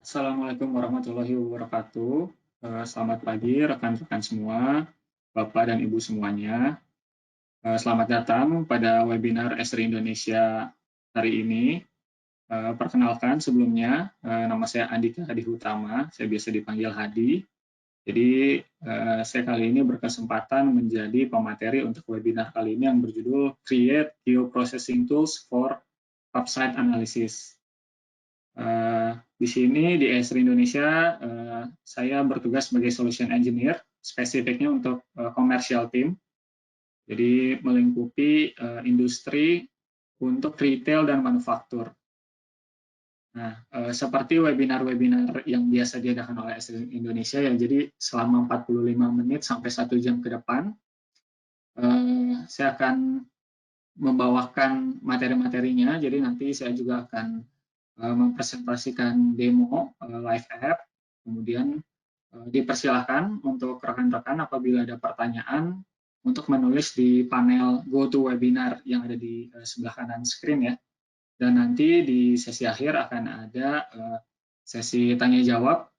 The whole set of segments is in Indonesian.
Assalamualaikum warahmatullahi wabarakatuh. Selamat pagi rekan-rekan semua, Bapak dan Ibu semuanya. Selamat datang pada webinar Esri Indonesia hari ini. Perkenalkan sebelumnya, nama saya Andika Hadi Utama, saya biasa dipanggil Hadi. Jadi saya kali ini berkesempatan menjadi pemateri untuk webinar kali ini yang berjudul Create Geoprocessing Tools for Upside Analysis. Di sini di Esri Indonesia, saya bertugas sebagai solution engineer, spesifiknya untuk commercial team. Jadi melingkupi industri untuk retail dan manufaktur. Nah, seperti webinar-webinar yang biasa diadakan oleh Esri Indonesia ya, jadi selama 45 menit sampai 1 jam ke depan, saya akan membawakan materi-materinya. Jadi nanti saya juga akan mempresentasikan demo live app, kemudian dipersilahkan untuk rekan-rekan apabila ada pertanyaan untuk menulis di panel GoToWebinar yang ada di sebelah kanan screen ya. Dan nanti di sesi akhir akan ada sesi tanya jawab.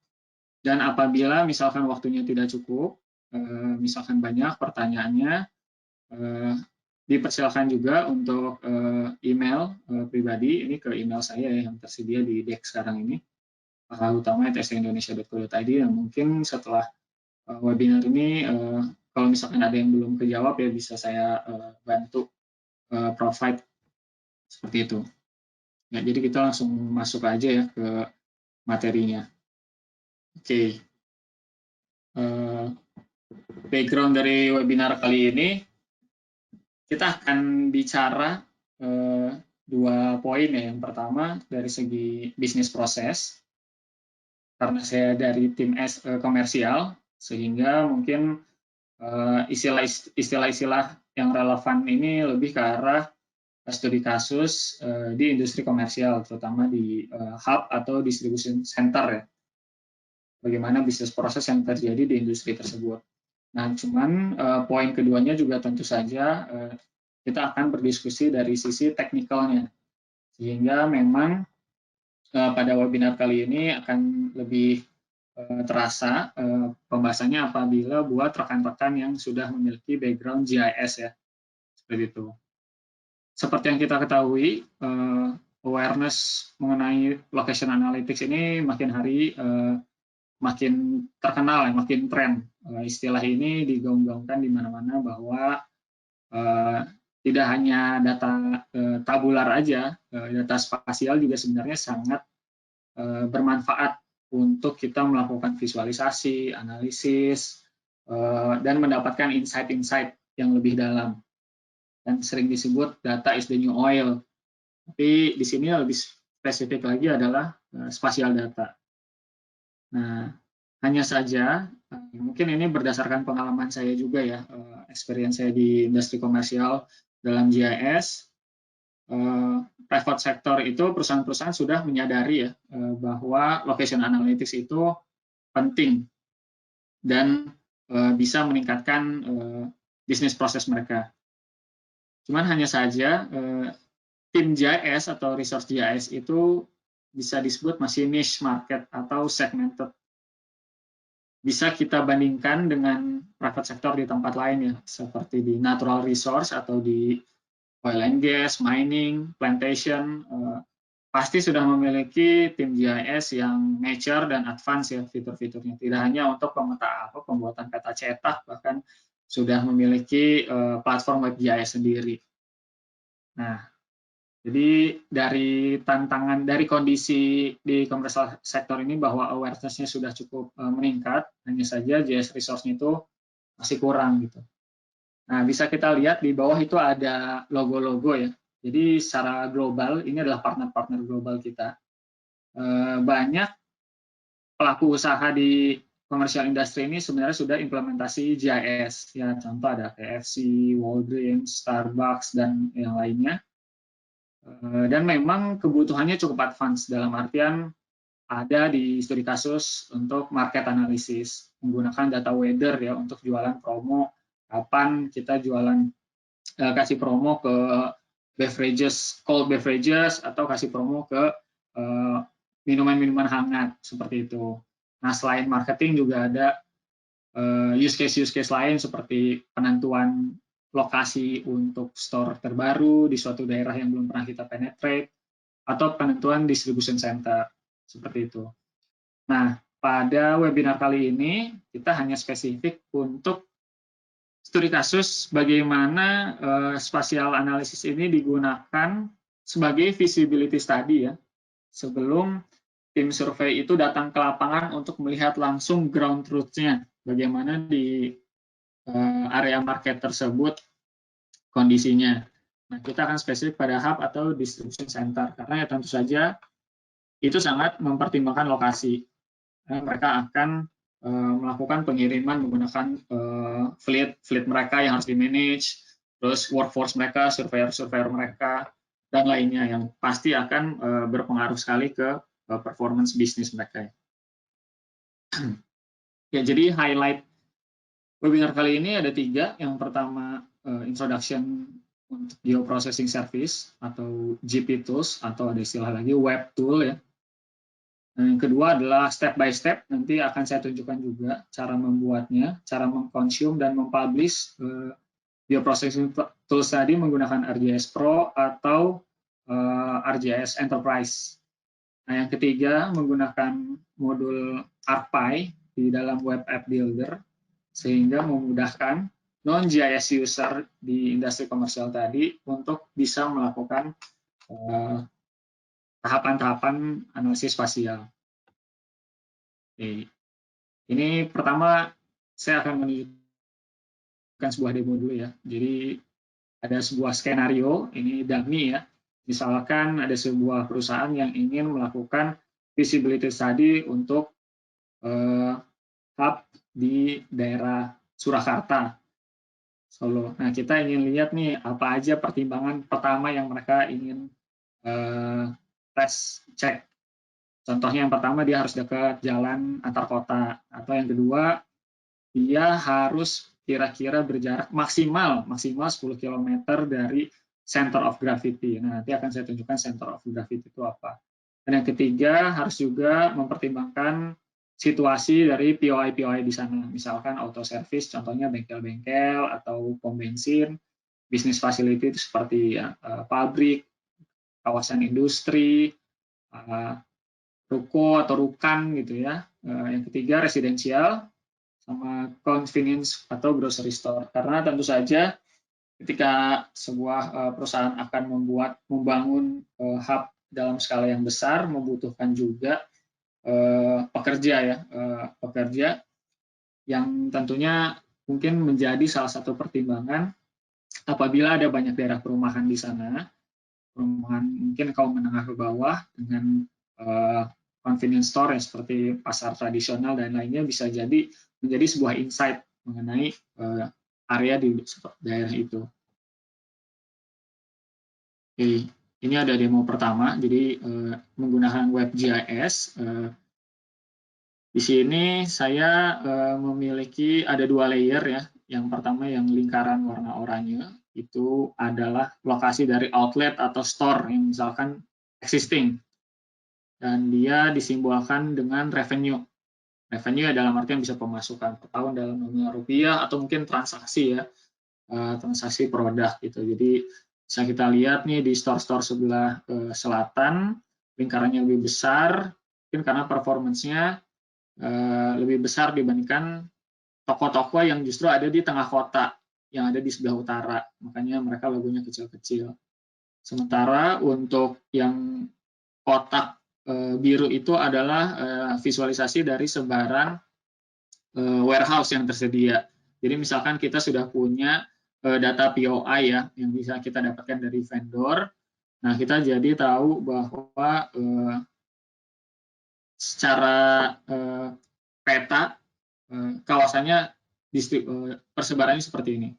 Dan apabila misalkan waktunya tidak cukup, misalkan banyak pertanyaannya, dipersilakan juga untuk email pribadi ini ke email saya yang tersedia di deck sekarang ini, utama@srindonesia.co.id, dan mungkin setelah webinar ini kalau misalkan ada yang belum kejawab ya bisa saya bantu provide seperti itu. Ya, jadi kita langsung masuk aja ya ke materinya. Oke. Background dari webinar kali ini, kita akan bicara dua poin ya. Yang pertama dari segi bisnis proses, karena saya dari tim komersial, sehingga mungkin istilah-istilah yang relevan ini lebih ke arah studi kasus di industri komersial, terutama di hub atau distribution center ya. Bagaimana bisnis proses yang terjadi di industri tersebut. Nah, cuman poin keduanya juga tentu saja kita akan berdiskusi dari sisi teknikalnya, sehingga memang pada webinar kali ini akan lebih terasa pembahasannya apabila buat rekan-rekan yang sudah memiliki background GIS ya, seperti itu. Seperti yang kita ketahui, awareness mengenai location analytics ini makin hari makin terkenal, makin tren. Istilah ini digaung-gaungkan di mana-mana bahwa tidak hanya data tabular aja, data spasial juga sebenarnya sangat bermanfaat untuk kita melakukan visualisasi, analisis, dan mendapatkan insight-insight yang lebih dalam. Dan sering disebut data is the new oil. Tapi di sini lebih spesifik lagi adalah spasial data. Nah, hanya saja mungkin ini berdasarkan pengalaman saya juga ya, experience saya di industri komersial dalam GIS, private sector itu perusahaan-perusahaan sudah menyadari ya bahwa location analytics itu penting dan bisa meningkatkan bisnis proses mereka. Cuman hanya saja tim GIS atau resource GIS itu bisa disebut masih niche market atau segmented. Bisa kita bandingkan dengan private sector di tempat lain ya, seperti di natural resource atau di oil and gas, mining, plantation, pasti sudah memiliki tim GIS yang mature dan advance ya fitur-fiturnya. Tidak hanya untuk pembuatan peta cetak, bahkan sudah memiliki platform web GIS sendiri. Nah, jadi dari tantangan, dari kondisi di komersial sektor ini bahwa awareness-nya sudah cukup meningkat, hanya saja GIS resource-nya itu masih kurang gitu. Nah, bisa kita lihat di bawah itu ada logo-logo ya. Jadi secara global, ini adalah partner-partner global kita. Banyak pelaku usaha di komersial industri ini sebenarnya sudah implementasi GIS. Ya, contoh ada KFC, Walgreens, Starbucks, dan yang lainnya. Dan memang kebutuhannya cukup advance dalam artian ada di studi kasus untuk market analysis, menggunakan data weather ya untuk jualan promo, kapan kita jualan, kasih promo ke beverages, cold beverages, atau kasih promo ke minuman-minuman hangat seperti itu. Nah, selain marketing juga ada use case lain seperti penentuan lokasi untuk store terbaru di suatu daerah yang belum pernah kita penetrate, atau penentuan distribution center seperti itu. Nah, pada webinar kali ini kita hanya spesifik untuk studi kasus bagaimana spatial analysis ini digunakan sebagai feasibility study ya, sebelum tim survei itu datang ke lapangan untuk melihat langsung ground truth-nya, bagaimana di area market tersebut kondisinya. Nah, kita akan spesifik pada hub atau distribution center, karena ya tentu saja itu sangat mempertimbangkan lokasi. Mereka akan melakukan pengiriman menggunakan fleet mereka yang harus di-manage, terus workforce mereka, surveyor mereka, dan lainnya yang pasti akan berpengaruh sekali ke performance bisnis mereka. Ya, jadi highlight webinar kali ini ada 3. Yang pertama, introduction untuk geoprocessing service atau GP tools, atau ada istilah lagi web tool ya. Dan yang kedua adalah step by step, nanti akan saya tunjukkan juga cara membuatnya, cara mengkonsum dan mempublish geoprocessing tools tadi menggunakan ArcGIS Pro atau ArcGIS Enterprise. Nah, yang ketiga menggunakan modul ArcPy di dalam Web App Builder, sehingga memudahkan non-GIS user di industri komersial tadi untuk bisa melakukan tahapan-tahapan analisis spasial. Oke. Ini pertama saya akan menunjukkan sebuah demo dulu ya. Jadi ada sebuah skenario, ini dummy ya. Misalkan ada sebuah perusahaan yang ingin melakukan feasibility study untuk hub di daerah Surakarta, Solo. Nah, kita ingin lihat nih apa aja pertimbangan pertama yang mereka ingin tes cek. Contohnya yang pertama, dia harus dekat jalan antar kota, atau yang kedua dia harus kira-kira berjarak maksimal 10 km dari center of gravity. Nah, nanti akan saya tunjukkan center of gravity itu apa. Dan yang ketiga harus juga mempertimbangkan situasi dari POI di sana, misalkan auto service, contohnya bengkel-bengkel atau pom bensin, bisnis facility itu seperti pabrik, kawasan industri, ruko atau rukan gitu ya. Yang ketiga residensial, sama convenience atau grocery store. Karena tentu saja ketika sebuah perusahaan akan membangun hub dalam skala yang besar, membutuhkan juga pekerja yang tentunya mungkin menjadi salah satu pertimbangan apabila ada banyak daerah perumahan di sana, perumahan mungkin kaum menengah ke bawah dengan convenience store yang seperti pasar tradisional dan lainnya, bisa jadi menjadi sebuah insight mengenai area di daerah itu. Oke, ini ada demo pertama, jadi menggunakan WebGIS. Di sini saya memiliki ada 2 layer ya. Yang pertama yang lingkaran warna oranye itu adalah lokasi dari outlet atau store yang misalkan existing. Dan dia disimbolkan dengan revenue. Revenue dalam artian bisa pemasukan per tahun dalam nominal rupiah atau mungkin transaksi ya, transaksi produk gitu. Jadi bisa kita lihat nih di store-store sebelah selatan, lingkarannya lebih besar, mungkin karena performance-nya lebih besar dibandingkan toko-toko yang justru ada di tengah kota, yang ada di sebelah utara. Makanya mereka logonya kecil-kecil. Sementara untuk yang kotak biru itu adalah visualisasi dari sebaran warehouse yang tersedia. Jadi misalkan kita sudah punya data POI ya, yang bisa kita dapatkan dari vendor. Nah, kita jadi tahu bahwa secara peta kawasannya persebarannya seperti ini.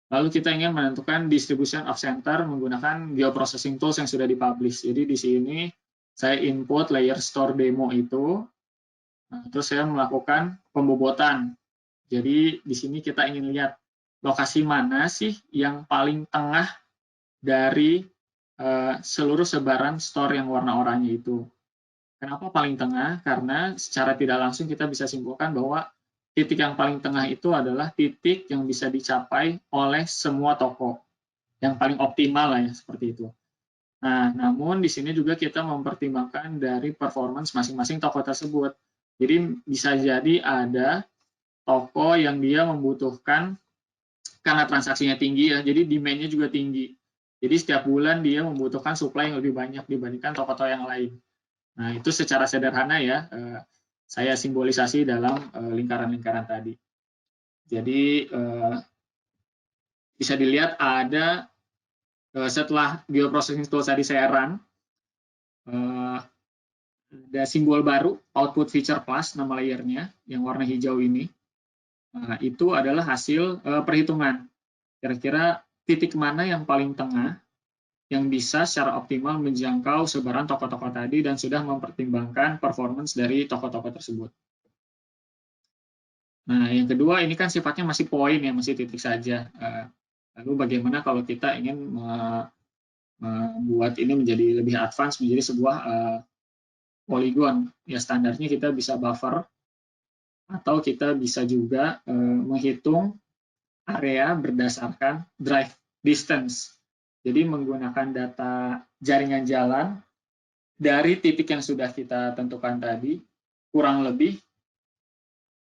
Lalu kita ingin menentukan distribution of center menggunakan geoprocessing tools yang sudah dipublish. Jadi di sini saya input layer store demo itu, nah, terus saya melakukan pembobotan. Jadi di sini kita ingin lihat lokasi mana sih yang paling tengah dari seluruh sebaran store yang warna oranye itu. Kenapa paling tengah? Karena secara tidak langsung kita bisa simpulkan bahwa titik yang paling tengah itu adalah titik yang bisa dicapai oleh semua toko, yang paling optimal lah ya, seperti itu. Nah, namun di sini juga kita mempertimbangkan dari performance masing-masing toko tersebut. Jadi bisa jadi ada toko yang dia membutuhkan, karena transaksinya tinggi ya, jadi demand-nya juga tinggi. Jadi setiap bulan dia membutuhkan supply yang lebih banyak dibandingkan toko-toko yang lain. Nah, itu secara sederhana ya, saya simbolisasi dalam lingkaran-lingkaran tadi. Jadi bisa dilihat ada setelah bioprocessing tool tadi saya run, ada simbol baru, output feature class, nama layernya, yang warna hijau ini. Itu adalah hasil perhitungan. Kira-kira titik mana yang paling tengah, yang bisa secara optimal menjangkau sebaran toko-toko tadi dan sudah mempertimbangkan performance dari toko-toko tersebut. Nah, yang kedua ini kan sifatnya masih poin ya, masih titik saja. Lalu bagaimana kalau kita ingin membuat ini menjadi lebih advance, menjadi sebuah polygon? Ya standarnya kita bisa buffer, atau kita bisa juga menghitung area berdasarkan drive distance. Jadi menggunakan data jaringan jalan dari titik yang sudah kita tentukan tadi, kurang lebih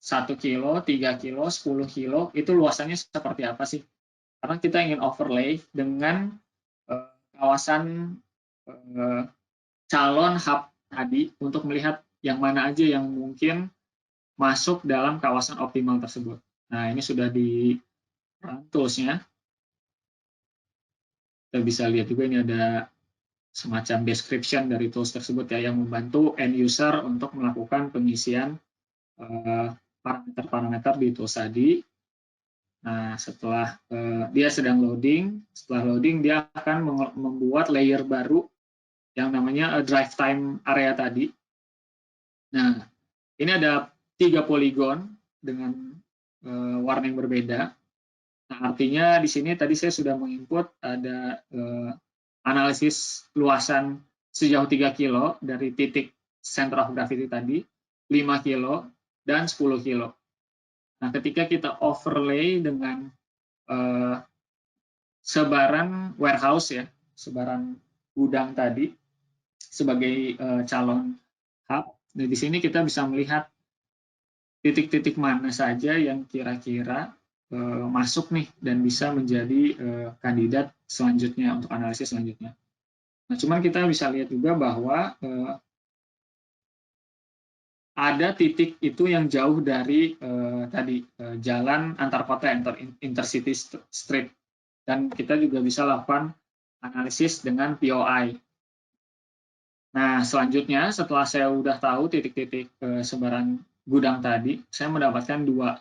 1 kilo, 3 kilo, 10 kilo, itu luasannya seperti apa sih? Karena kita ingin overlay dengan kawasan calon hub tadi untuk melihat yang mana aja yang mungkin masuk dalam kawasan optimal tersebut. Nah, ini sudah di toolsnya. Kita bisa lihat juga ini ada semacam description dari tools tersebut ya, yang membantu end user untuk melakukan pengisian parameter-parameter di tools tadi. Nah, setelah dia sedang loading, setelah loading dia akan membuat layer baru yang namanya drive time area tadi. Nah, ini ada 3 poligon dengan warna yang berbeda. Nah, artinya di sini tadi saya sudah menginput ada analisis luasan sejauh 3 kilo dari titik center of gravity tadi, 5 kilo, dan 10 kilo. Nah, ketika kita overlay dengan sebaran warehouse ya, sebaran gudang tadi sebagai calon hub, nah di sini kita bisa melihat titik-titik mana saja yang kira-kira masuk nih dan bisa menjadi kandidat selanjutnya untuk analisis selanjutnya. Nah, cuman kita bisa lihat juga bahwa ada titik itu yang jauh dari tadi jalan antar kota, intercity street, dan kita juga bisa lakukan analisis dengan POI. Nah, selanjutnya setelah saya udah tahu titik-titik sebaran gudang tadi, saya mendapatkan 2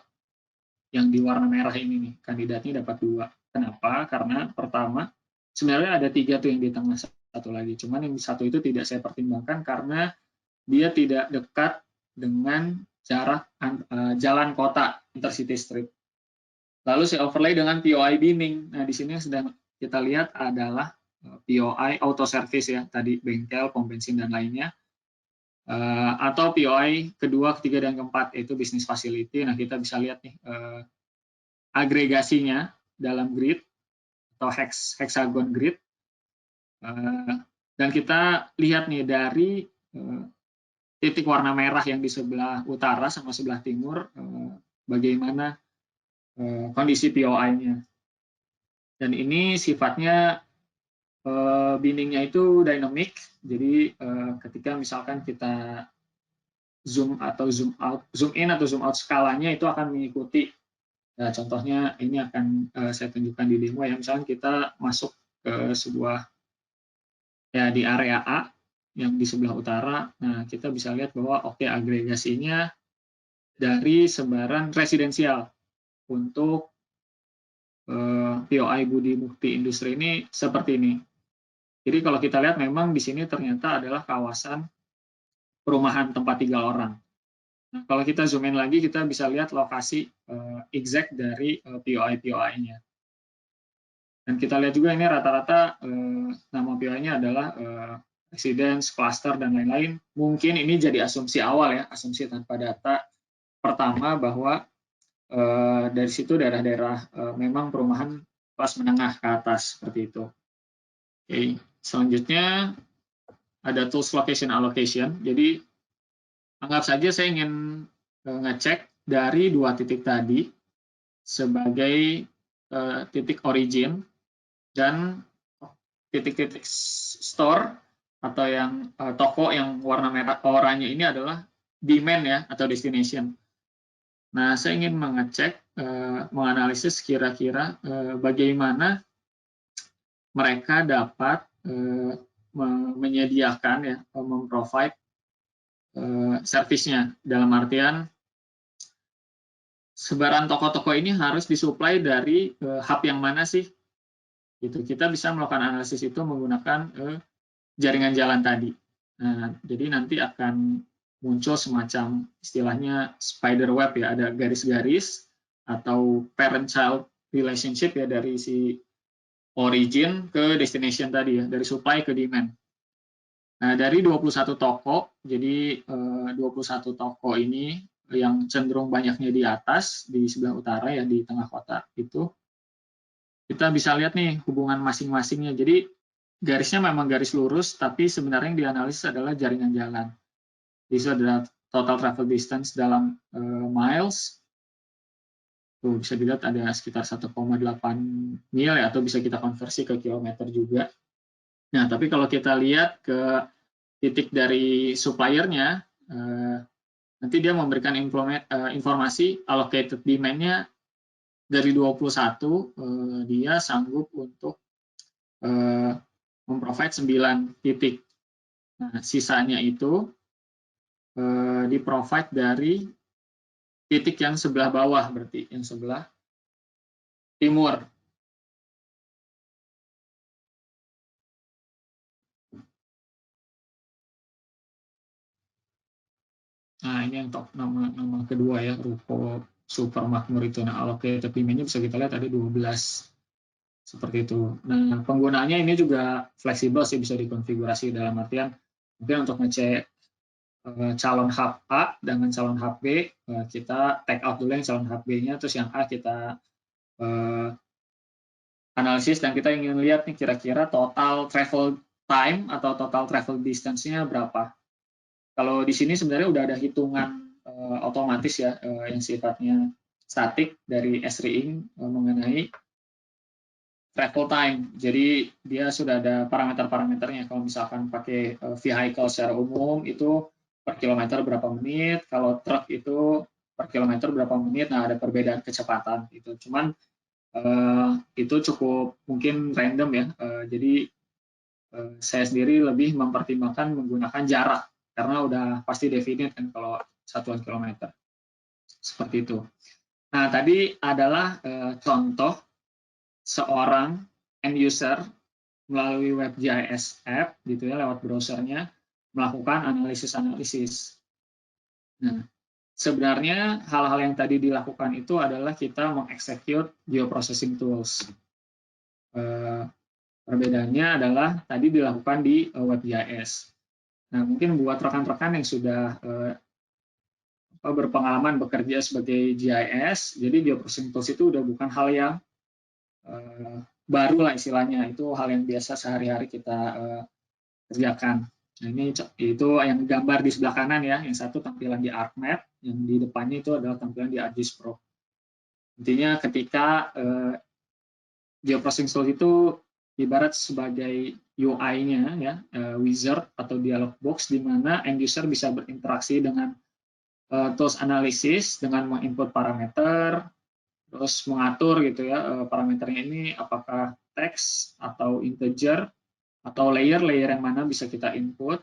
yang di warna merah ini nih, kandidatnya dapat 2. Kenapa? Karena pertama, sebenarnya ada 3 tuh yang di tengah, satu lagi. Cuman yang satu itu tidak saya pertimbangkan karena dia tidak dekat dengan jarak jalan kota, intercity street. Lalu saya overlay dengan POI binning. Nah, di sini yang sedang kita lihat adalah POI auto service ya, tadi bengkel, pom bensin, dan lainnya. Atau POI kedua, ketiga, dan keempat, yaitu business facility. Nah, kita bisa lihat nih agregasinya dalam grid atau hexagon grid. Dan kita lihat nih dari titik warna merah yang di sebelah utara sama sebelah timur, bagaimana kondisi POI-nya. Dan ini sifatnya binningnya itu dynamic, jadi ketika misalkan kita zoom atau zoom out, zoom in atau zoom out skalanya itu akan mengikuti. Nah, contohnya ini akan saya tunjukkan di demo ya, misalkan kita masuk ke sebuah ya di area A yang di sebelah utara. Nah, kita bisa lihat bahwa oke, agregasinya dari sebaran residensial untuk POI Budi Mukti Industri ini seperti ini. Jadi kalau kita lihat memang di sini ternyata adalah kawasan perumahan tempat tinggal orang. Nah, kalau kita zoom in lagi, kita bisa lihat lokasi exact dari POI-POI-nya. Dan kita lihat juga ini rata-rata nama POI-nya adalah residence, cluster, dan lain-lain. Mungkin ini jadi asumsi awal ya, asumsi tanpa data pertama bahwa dari situ daerah-daerah memang perumahan kelas menengah ke atas seperti itu. Oke, selanjutnya ada tools location allocation. Jadi anggap saja saya ingin ngecek dari 2 titik tadi sebagai titik origin dan titik-titik store atau yang toko yang warna merah oranye ini adalah demand ya atau destination. Nah, saya ingin mengecek, menganalisis kira-kira bagaimana mereka dapat menyediakan ya, memprovide servisnya. Dalam artian sebaran toko-toko ini harus disuplai dari hub yang mana sih? Gitu. Kita bisa melakukan analisis itu menggunakan jaringan jalan tadi. Nah, jadi nanti akan muncul semacam istilahnya spider web ya, ada garis-garis atau parent-child relationship ya dari si origin ke destination tadi ya, dari supply ke demand. Nah, dari 21 toko, jadi 21 toko ini yang cenderung banyaknya di atas, di sebelah utara ya, di tengah kota itu, kita bisa lihat nih hubungan masing-masingnya. Jadi garisnya memang garis lurus, tapi sebenarnya yang dianalisis adalah jaringan jalan. Itu adalah total travel distance dalam miles. Tuh, bisa dilihat ada sekitar 1,8 mil ya, atau bisa kita konversi ke kilometer juga. Nah, tapi kalau kita lihat ke titik dari suppliernya, nanti dia memberikan informasi allocated demand-nya dari 21, dia sanggup untuk memprovide 9 titik. Nah, sisanya itu di-provide dari titik yang sebelah bawah, berarti yang sebelah timur. Nah, ini yang top nama kedua ya, Ruko Supermakmur itu. Nah, allocated demand-nya bisa kita lihat ada 12. Seperti itu. Nah, penggunaannya ini juga fleksibel sih, bisa dikonfigurasi dalam artian mungkin untuk ngecek calon hub A dengan calon hub B, kita take out dulu yang calon hub B-nya, terus yang A kita analisis dan kita ingin lihat nih kira-kira total travel time atau total travel distance-nya berapa. Kalau di sini sebenarnya udah ada hitungan otomatis ya, yang sifatnya statik dari S-Ring mengenai travel time. Jadi dia sudah ada parameter-parameternya. Kalau misalkan pakai vehicle secara umum itu per kilometer berapa menit, kalau truk itu per kilometer berapa menit. Nah, ada perbedaan kecepatan itu. Cuman itu cukup mungkin random ya. Jadi saya sendiri lebih mempertimbangkan menggunakan jarak karena udah pasti definite kan kalau satuan kilometer. Seperti itu. Nah, tadi adalah contoh seorang end user melalui WebGIS app gitu ya, lewat browsernya melakukan analisis. Nah, sebenarnya hal-hal yang tadi dilakukan itu adalah kita mengexecute geoprocessing tools. Perbedaannya adalah tadi dilakukan di WebGIS. Nah, mungkin buat rekan-rekan yang sudah berpengalaman bekerja sebagai GIS, jadi geoprocessing tools itu udah bukan hal yang baru lah istilahnya, itu hal yang biasa sehari-hari kita kerjakan. Nah, ini itu yang gambar di sebelah kanan ya, yang satu tampilan di ArcMap, yang di depannya itu adalah tampilan di ArcGIS Pro. Intinya ketika geoprocessing tool itu ibarat sebagai UI-nya ya, wizard atau dialog box di mana end user bisa berinteraksi dengan tools analisis dengan menginput parameter, terus mengatur gitu ya parameternya ini apakah teks atau integer atau layer yang mana bisa kita input,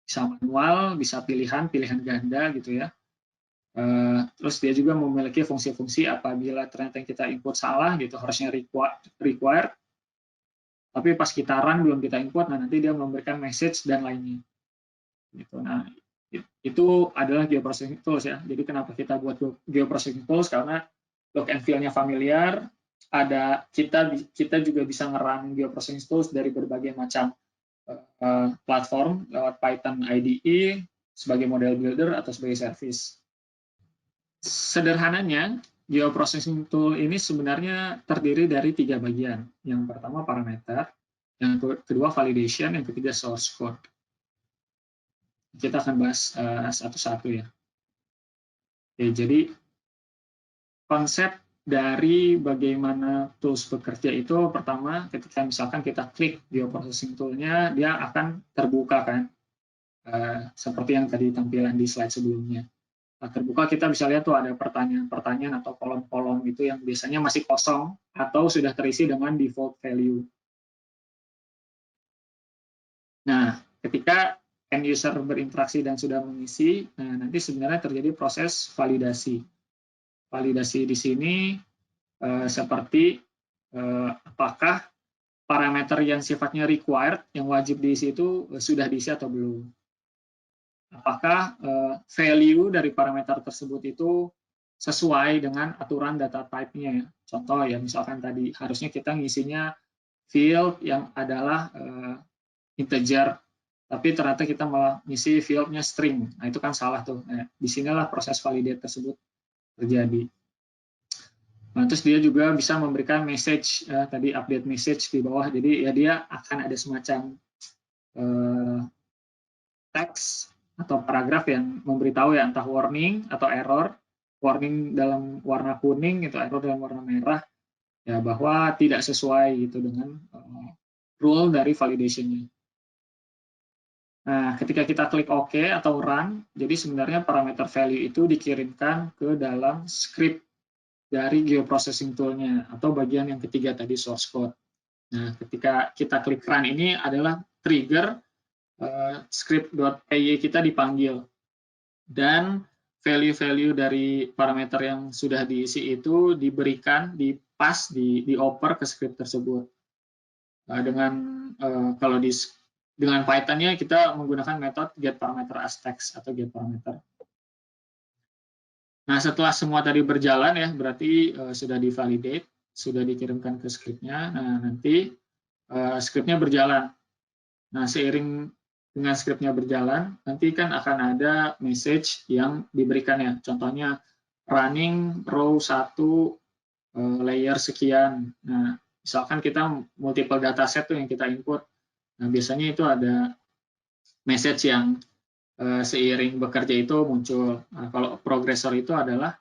bisa manual, bisa pilihan ganda gitu ya. Terus dia juga memiliki fungsi-fungsi apabila ternyata yang kita input salah gitu harusnya required, tapi pas kita run belum kita input, nah nanti dia memberikan message dan lainnya. Gitu. Nah itu adalah geoprocessing tools ya. Jadi kenapa kita buat geoprocessing tools, karena look and feel-nya familiar, ada kita juga bisa ngerun geoprocessing tools dari berbagai macam platform lewat Python IDE sebagai model builder atau sebagai service. Sederhananya, geoprocessing tool ini sebenarnya terdiri dari 3 bagian. Yang pertama parameter, yang kedua validation, yang ketiga source code. Kita akan bahas satu-satu ya. Oke, jadi konsep dari bagaimana tools bekerja itu pertama ketika misalkan kita klik geoprocessing tool-nya, dia akan terbuka kan, seperti yang tadi tampilan di slide sebelumnya. Nah, terbuka kita bisa lihat tuh ada pertanyaan-pertanyaan atau kolom-kolom itu yang biasanya masih kosong atau sudah terisi dengan default value. Nah, ketika end user berinteraksi dan sudah mengisi, nah nanti sebenarnya terjadi proses validasi. Validasi di sini seperti apakah parameter yang sifatnya required, yang wajib diisi itu sudah diisi atau belum. Apakah value dari parameter tersebut itu sesuai dengan aturan data type-nya. Contoh ya, misalkan tadi harusnya kita ngisinya field yang adalah integer, tapi ternyata kita malah ngisi field-nya string. Nah, itu kan salah tuh. Nah, disinilah proses validate tersebut terjadi. Nah, terus dia juga bisa memberikan message, tadi update message di bawah, jadi ya dia akan ada semacam teks atau paragraf yang memberitahu ya entah warning atau error, warning dalam warna kuning itu error dalam warna merah, ya bahwa tidak sesuai gitu dengan rule dari validation-nya. Nah, ketika kita klik OK atau run, jadi sebenarnya parameter value itu dikirimkan ke dalam script dari geoprocessing tool-nya atau bagian yang ketiga tadi source code. Nah, ketika kita klik run ini adalah trigger script.py kita dipanggil dan value-value dari parameter yang sudah diisi itu diberikan, dipas, dioper ke script tersebut. Kalau dengan Python-nya kita menggunakan metode getParameter as text atau getParameter. Nah, setelah semua tadi berjalan ya, berarti sudah divalidate, sudah dikirimkan ke script-nya. Nah, nanti script-nya berjalan. Nah, seiring dengan script-nya berjalan, nanti kan akan ada message yang diberikan ya. Contohnya running row 1 layer sekian. Nah, misalkan kita multiple dataset tuh yang kita input. Nah, biasanya itu ada message yang seiring bekerja itu muncul. Nah, kalau progressor itu adalah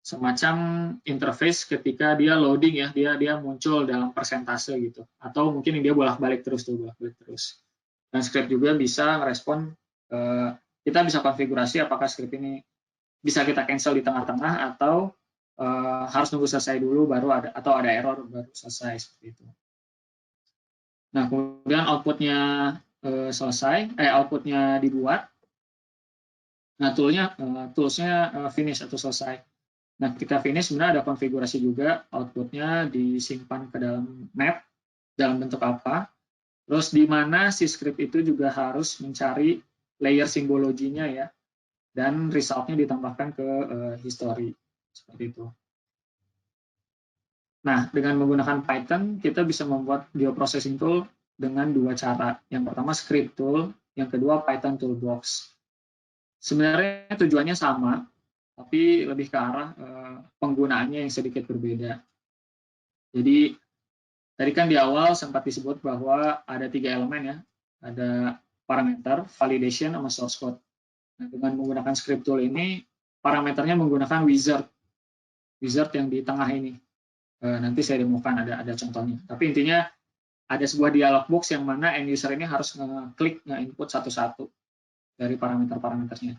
semacam interface ketika dia loading ya, dia muncul dalam persentase gitu. Atau mungkin dia bolak-balik terus tuh, bolak-balik terus. Dan script juga bisa merespon, kita bisa konfigurasi apakah script ini bisa kita cancel di tengah-tengah atau harus nunggu selesai dulu baru ada, atau ada error baru selesai seperti itu. Nah, kemudian outputnya selesai, outputnya dibuat. Nah, toolsnya finish atau selesai. Nah, ketika finish sebenarnya ada konfigurasi juga, outputnya disimpan ke dalam map dalam bentuk apa. Terus di mana si script itu juga harus mencari layer simbologinya ya, dan resultnya ditambahkan ke history seperti itu. Nah, dengan menggunakan Python kita bisa membuat geoprocessing tool dengan 2 cara. Yang pertama script tool, yang kedua Python toolbox. Sebenarnya tujuannya sama, tapi lebih ke arah penggunaannya yang sedikit berbeda. Jadi tadi kan di awal sempat disebut bahwa ada 3 elemen ya, ada parameter, validation, sama source code. Nah, dengan menggunakan script tool ini, parameternya menggunakan wizard yang di tengah ini. Nanti saya demokan, ada contohnya. Tapi intinya ada sebuah dialog box yang mana end user ini harus ngeklik, nge-input satu-satu dari parameter-parameternya.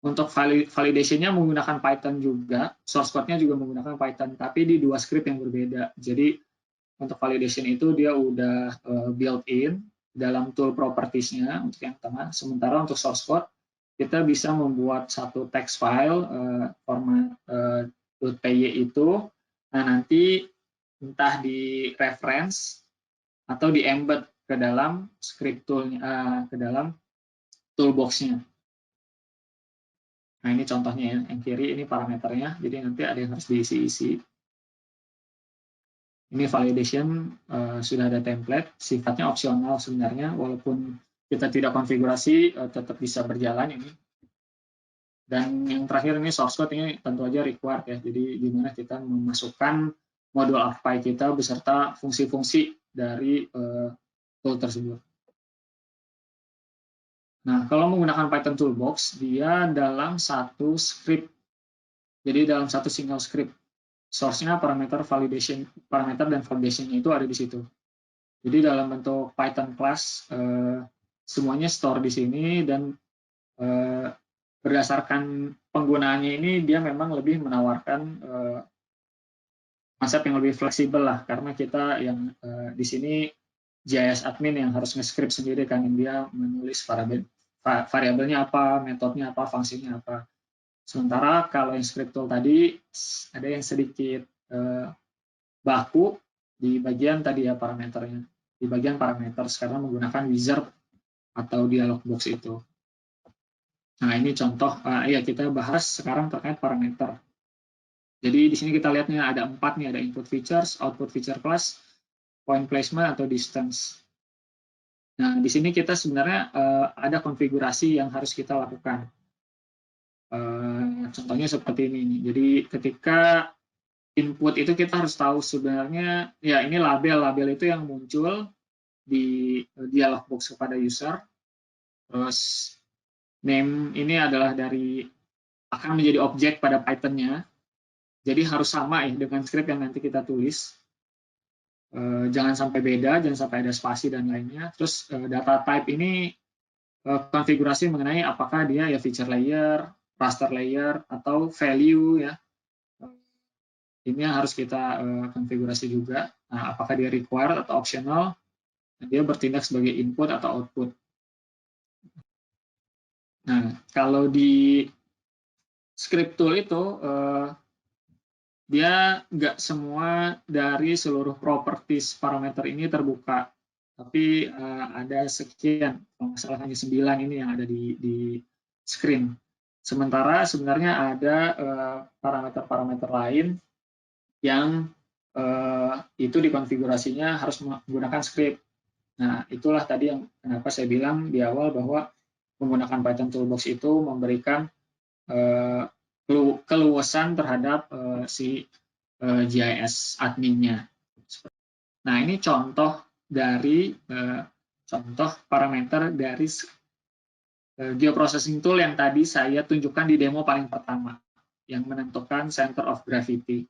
Untuk validation-nya menggunakan Python juga, source code-nya juga menggunakan Python, tapi di 2 script yang berbeda. Jadi untuk validation itu dia udah built-in dalam tool properties-nya untuk yang tengah. Sementara untuk source code, kita bisa membuat satu text file format .py itu, nah nanti entah di reference atau di embed ke dalam script tool-nya, ke dalam toolbox-nya. Nah, ini contohnya ya, yang kiri ini parameternya, jadi nanti ada yang harus diisi-isi. Ini validation sudah ada template, sifatnya opsional sebenarnya, walaupun kita tidak konfigurasi tetap bisa berjalan ini. Dan yang terakhir ini source code ini tentu aja required ya, jadi dimana kita memasukkan modul API kita beserta fungsi-fungsi dari tool tersebut. Nah, kalau menggunakan Python Toolbox, dia dalam satu script, jadi dalam satu single script. Source-nya parameter dan validation itu ada di situ. Jadi dalam bentuk Python class, semuanya store di sini, dan berdasarkan penggunaannya ini dia memang lebih menawarkan konsep yang lebih fleksibel lah, karena kita yang di sini JS admin yang harus nge-script sendiri kan, dia menulis variabelnya apa, metodenya apa, fungsinya apa. Sementara kalau yang script tool tadi ada yang sedikit baku di bagian tadi ya parameternya, di bagian parameter karena menggunakan wizard atau dialog box itu. Nah, ini contoh, ya kita bahas sekarang terkait parameter. Jadi di sini kita lihatnya ada 4 nih, ada input features, output feature class, point placement atau distance. Nah, di sini kita sebenarnya ada konfigurasi yang harus kita lakukan. Contohnya seperti ini nih. Jadi ketika input itu kita harus tahu sebenarnya, ya ini label itu yang muncul di dialog box kepada user. Terus name ini adalah akan menjadi objek pada Python-nya. Jadi harus sama ya dengan script yang nanti kita tulis. Jangan sampai beda, jangan sampai ada spasi dan lainnya. Terus data type ini konfigurasi mengenai apakah dia ya feature layer, raster layer, atau value ya. Ini yang harus kita konfigurasi juga. Nah, apakah dia required atau optional? Dia bertindak sebagai input atau output. Nah, kalau di script tool itu dia nggak semua dari seluruh properties parameter ini terbuka, tapi ada sekian, kalau nggak salah hanya 9 ini yang ada di screen. Sementara sebenarnya ada parameter-parameter lain yang itu dikonfigurasinya harus menggunakan script. Nah, itulah tadi yang kenapa saya bilang di awal bahwa menggunakan Python Toolbox itu memberikan keluasan terhadap si GIS adminnya. Nah, ini contoh dari contoh parameter dari geoprocessing tool yang tadi saya tunjukkan di demo paling pertama, yang menentukan center of gravity.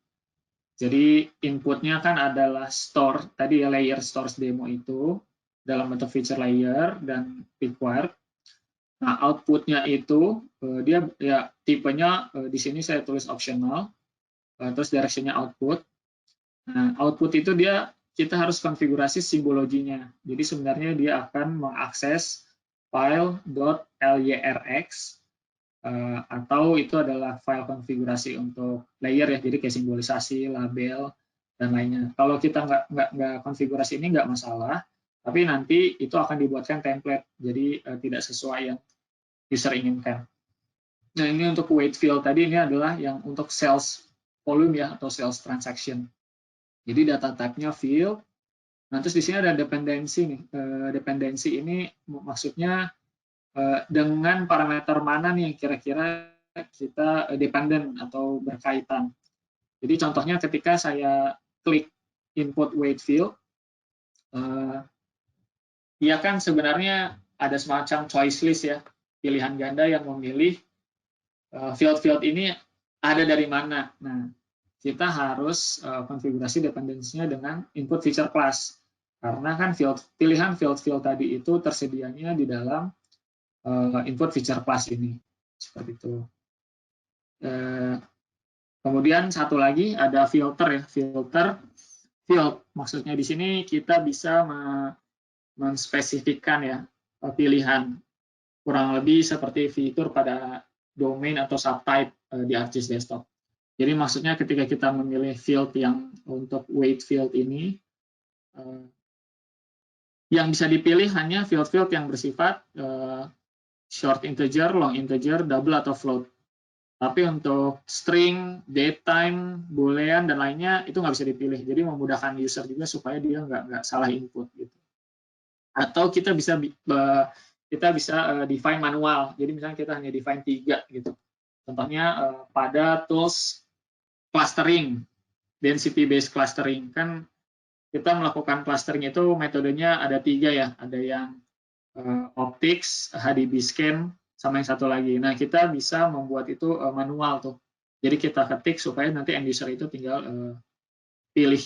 Jadi inputnya kan adalah store, tadi ya layer stores demo itu dalam bentuk feature layer dan required. Nah, outputnya itu dia ya tipenya di sini saya tulis optional, terus directionnya output. Nah, output itu kita harus konfigurasi simbologinya. Jadi sebenarnya dia akan mengakses file.lyrx atau itu adalah file konfigurasi untuk layer ya, jadi kayak simbolisasi, label, dan lainnya. Kalau kita nggak konfigurasi ini nggak masalah, tapi nanti itu akan dibuatkan template, jadi tidak sesuai yang user inginkan. Nah, ini untuk weight field tadi, ini adalah yang untuk sales volume ya, atau sales transaction. Jadi data type-nya field. Nah, terus di sini ada dependensi nih. Dependensi ini maksudnya dengan parameter mana nih yang kira-kira kita dependent atau berkaitan. Jadi contohnya ketika saya klik input weight field, ya kan sebenarnya ada semacam choice list ya, pilihan ganda yang memilih field-field ini ada dari mana. Nah, kita harus konfigurasi dependensinya dengan input feature class. Karena kan pilihan field-field tadi itu tersedianya di dalam input feature class ini. Seperti itu. Kemudian satu lagi ada filter ya, filter field. Maksudnya di sini kita bisa menspesifikkan ya pilihan, kurang lebih seperti fitur pada domain atau subtype di ArcGIS Desktop. Jadi maksudnya ketika kita memilih field yang untuk weight field ini, yang bisa dipilih hanya field-field yang bersifat short integer, long integer, double atau float. Tapi untuk string, datetime, boolean, dan lainnya itu nggak bisa dipilih. Jadi memudahkan user juga supaya dia nggak salah input gitu. Atau kita bisa define manual. Jadi misalnya kita hanya define 3 gitu. Contohnya pada tools clustering, density based clustering, kan kita melakukan clustering itu metodenya ada 3 ya. Ada yang optics, HDB scan, sama yang satu lagi. Nah, kita bisa membuat itu manual tuh. Jadi kita ketik supaya nanti end user itu tinggal pilih.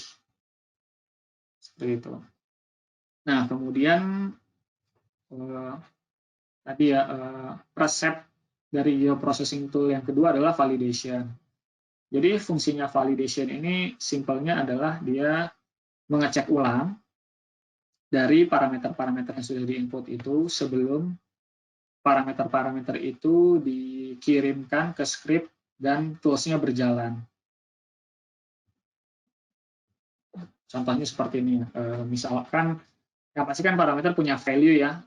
Seperti itu. Nah, kemudian tadi ya resep dari geoprocessing tool yang kedua adalah validation. Jadi fungsinya validation ini simpelnya adalah dia mengecek ulang dari parameter-parameter yang sudah diinput itu sebelum parameter-parameter itu dikirimkan ke script dan tools-nya berjalan. Contohnya seperti ini. Misalkan, yang pasti kan parameter punya value ya,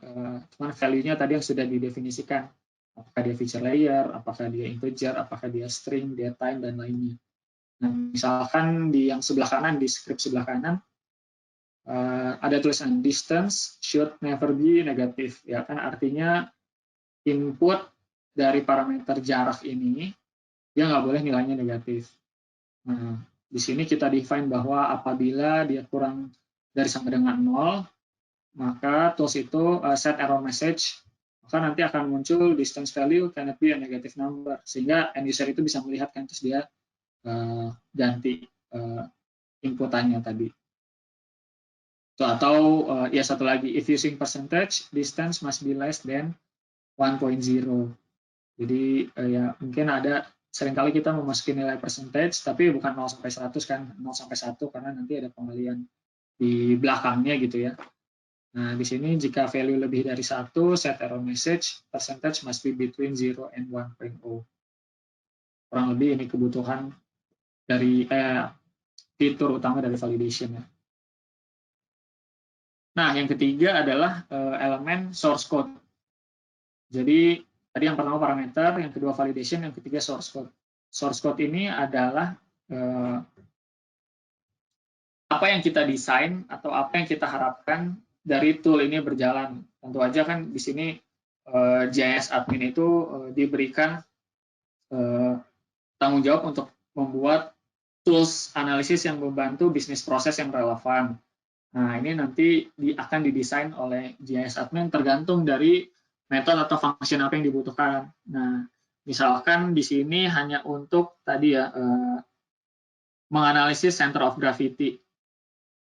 cuman value-nya tadi yang sudah didefinisikan. Apakah dia feature layer, apakah dia integer, apakah dia string, datetime, dan lainnya. Nah, misalkan di yang sebelah kanan, di script sebelah kanan, ada tulisan distance should never be negative. Ya kan artinya input dari parameter jarak ini, dia nggak boleh nilainya negatif. Nah, di sini kita define bahwa apabila dia kurang dari sama dengan 0, maka tools itu set error message, maka nanti akan muncul distance value cannot be a negative number, sehingga end user itu bisa melihat kan, terus dia ganti inputannya tadi. Atau ya satu lagi, if using percentage, distance must be less than 1.0. Jadi ya mungkin ada seringkali kita memasuki nilai percentage, tapi bukan 0 sampai 100 kan, 0 sampai 1 karena nanti ada pengalian di belakangnya gitu ya. Nah, di sini jika value lebih dari 1, set error message, percentage must be between 0 and 1.0. Kurang lebih ini kebutuhan dari fitur utama dari validation ya. Nah, yang ketiga adalah elemen source code. Jadi tadi yang pertama parameter, yang kedua validation, yang ketiga source code. Source code ini adalah apa yang kita desain atau apa yang kita harapkan dari tool ini berjalan. Tentu aja kan di sini JS admin itu diberikan tanggung jawab untuk membuat tools analisis yang membantu bisnis proses yang relevan. Nah, ini nanti akan didesain oleh JS admin tergantung dari metode atau function apa yang dibutuhkan. Nah, misalkan di sini hanya untuk tadi ya menganalisis center of gravity.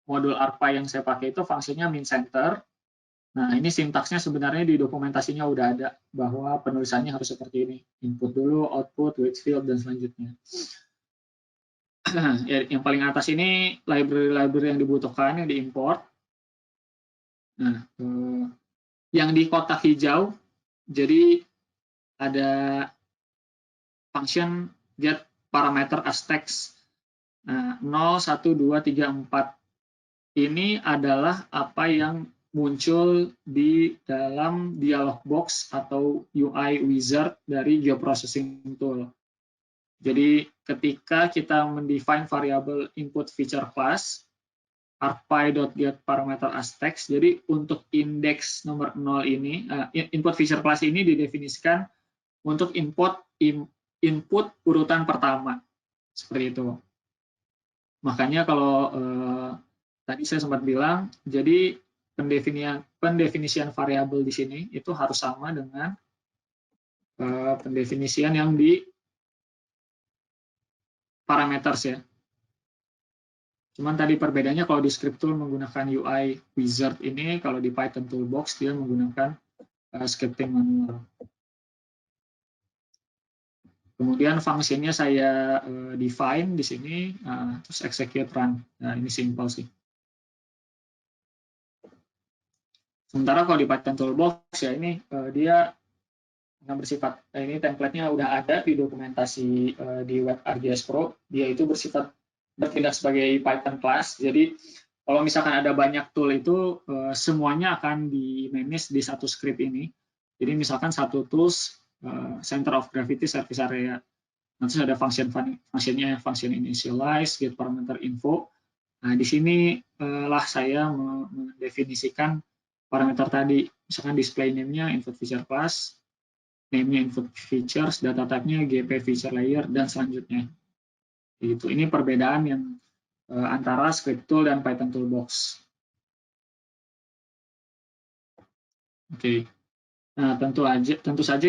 Modul ARPA yang saya pakai itu fungsinya min center. Nah, ini sintaksnya sebenarnya di dokumentasinya udah ada bahwa penulisannya harus seperti ini. Input dulu, output, weight field, dan selanjutnya. Ya, yang paling atas ini library-library yang dibutuhkan, yang diimport. Nah, yang di kotak hijau, jadi ada function get parameter as text. Nah, 0, 1, 2, 3, 4. Ini adalah apa yang muncul di dalam dialog box atau UI wizard dari geoprocessing tool. Jadi ketika kita mendefine variabel input feature class, arpy.get parameter as text, jadi untuk indeks nomor 0 ini, input feature class ini didefinisikan untuk input urutan pertama. Seperti itu. Makanya kalau tadi saya sempat bilang, jadi pendefinisian variabel di sini itu harus sama dengan pendefinisian yang di parameters ya. Cuman tadi perbedaannya kalau di script tool menggunakan UI wizard ini, kalau di Python toolbox dia menggunakan scripting manual. Kemudian fungsinya saya define di sini, terus execute run. Nah, ini simple sih. Sementara kalau di Python toolbox ya ini dia yang bersifat, ini template-nya udah ada di dokumentasi di web ArcGIS Pro, dia itu bersifat bertindak sebagai Python class. Jadi kalau misalkan ada banyak tool itu semuanya akan di-manage di satu script ini. Jadi misalkan satu tools center of gravity surface area. Nanti ada fungsinya, function initialize, get parameter info. Nah, di sini lah saya mendefinisikan parameter tadi, misalkan display name-nya input feature class, name-nya input features, data type-nya GP feature layer, dan selanjutnya. Gitu. Ini perbedaan yang antara script tool dan Python Toolbox. Oke. Nah, tentu saja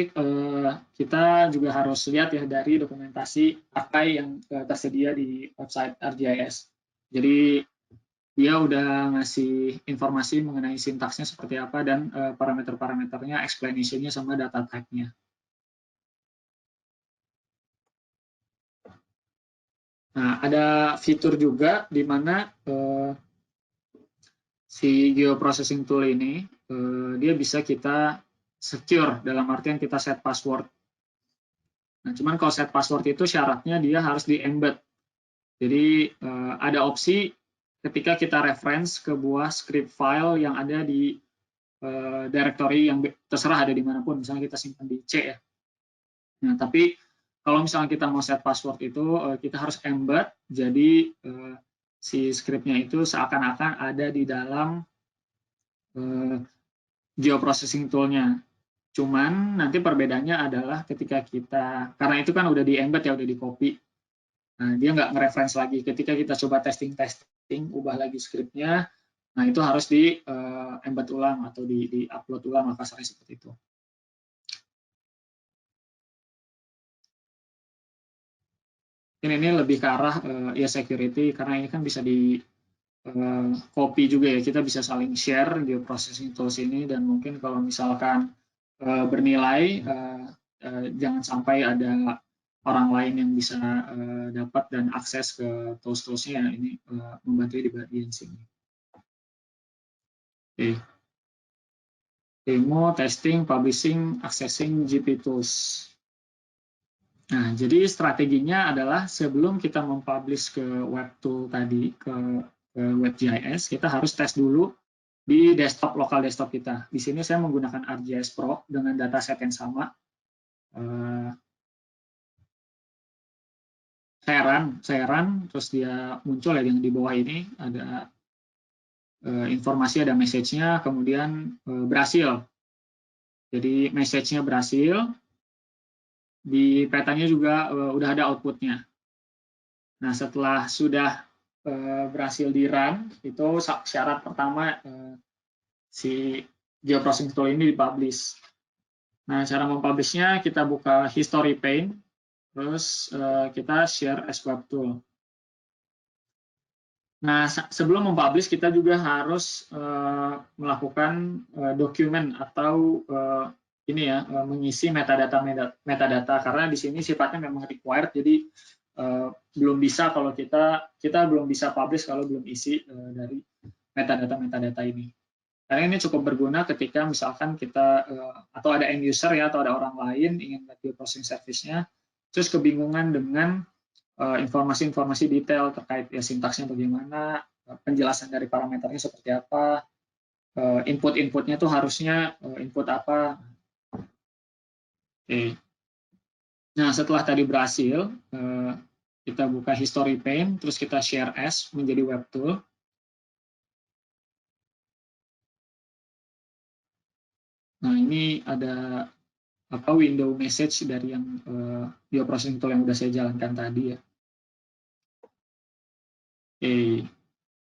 kita juga harus lihat ya dari dokumentasi API yang tersedia di website ArcGIS. Jadi dia udah ngasih informasi mengenai sintaksnya seperti apa dan parameter-parameternya, explanation-nya sama data type-nya. Nah, ada fitur juga di mana si geoprocessing tool ini dia bisa kita secure, dalam artian kita set password. Nah, cuman kalau set password itu syaratnya dia harus di-embed. Jadi ada opsi ketika kita reference ke buah script file yang ada di directory yang terserah ada dimanapun, misalnya kita simpan di C ya. Nah, tapi kalau misalnya kita mau set password itu kita harus embed, jadi si scriptnya itu seakan-akan ada di dalam geoprocessing tool-nya. Cuman nanti perbedaannya adalah ketika kita, karena itu kan udah di embed ya, udah di copy. Nah, dia nggak nge-reference lagi. Ketika kita coba testing, ubah lagi scriptnya, nah itu harus di embed ulang atau di upload ulang, kasarnya seperti itu. Ini lebih ke arah ya security, karena ini kan bisa di copy juga ya, kita bisa saling share geoprocessing tools ini, dan mungkin kalau misalkan bernilai jangan sampai ada orang lain yang bisa dapat dan akses ke tools-toolsnya, ini membantu di bagian sini. Oke. Demo, testing, publishing, accessing GP tools. Nah, jadi strateginya adalah sebelum kita mempublish ke web tool tadi, ke WebGIS, kita harus tes dulu di desktop, lokal desktop kita. Di sini saya menggunakan ArcGIS Pro dengan dataset yang sama. Saya run, terus dia muncul ya yang di bawah ini, ada informasi, ada message-nya, kemudian berhasil. Jadi message-nya berhasil, di petanya juga udah ada output-nya. Nah, setelah sudah berhasil di run, itu syarat pertama si geoprocessing tool ini dipublish. Nah, cara mempublishnya kita buka history pane, terus kita share as web tool. Nah, sebelum mempublish kita juga harus melakukan dokumen atau ini ya, mengisi metadata karena di sini sifatnya memang required, jadi belum bisa kalau kita belum bisa publish kalau belum isi dari metadata ini. Karena ini cukup berguna ketika misalkan kita atau ada end user ya, atau ada orang lain ingin geoprocessing service-nya, terus kebingungan dengan informasi-informasi detail terkait ya sintaksnya bagaimana, penjelasan dari parameternya seperti apa, input-inputnya tuh harusnya input apa. Oke. Nah, setelah tadi berhasil, kita buka history pane, terus kita share as menjadi web tool. Nah, ini ada window message dari yang geoprocessing tool yang udah saya jalankan tadi ya. Oke.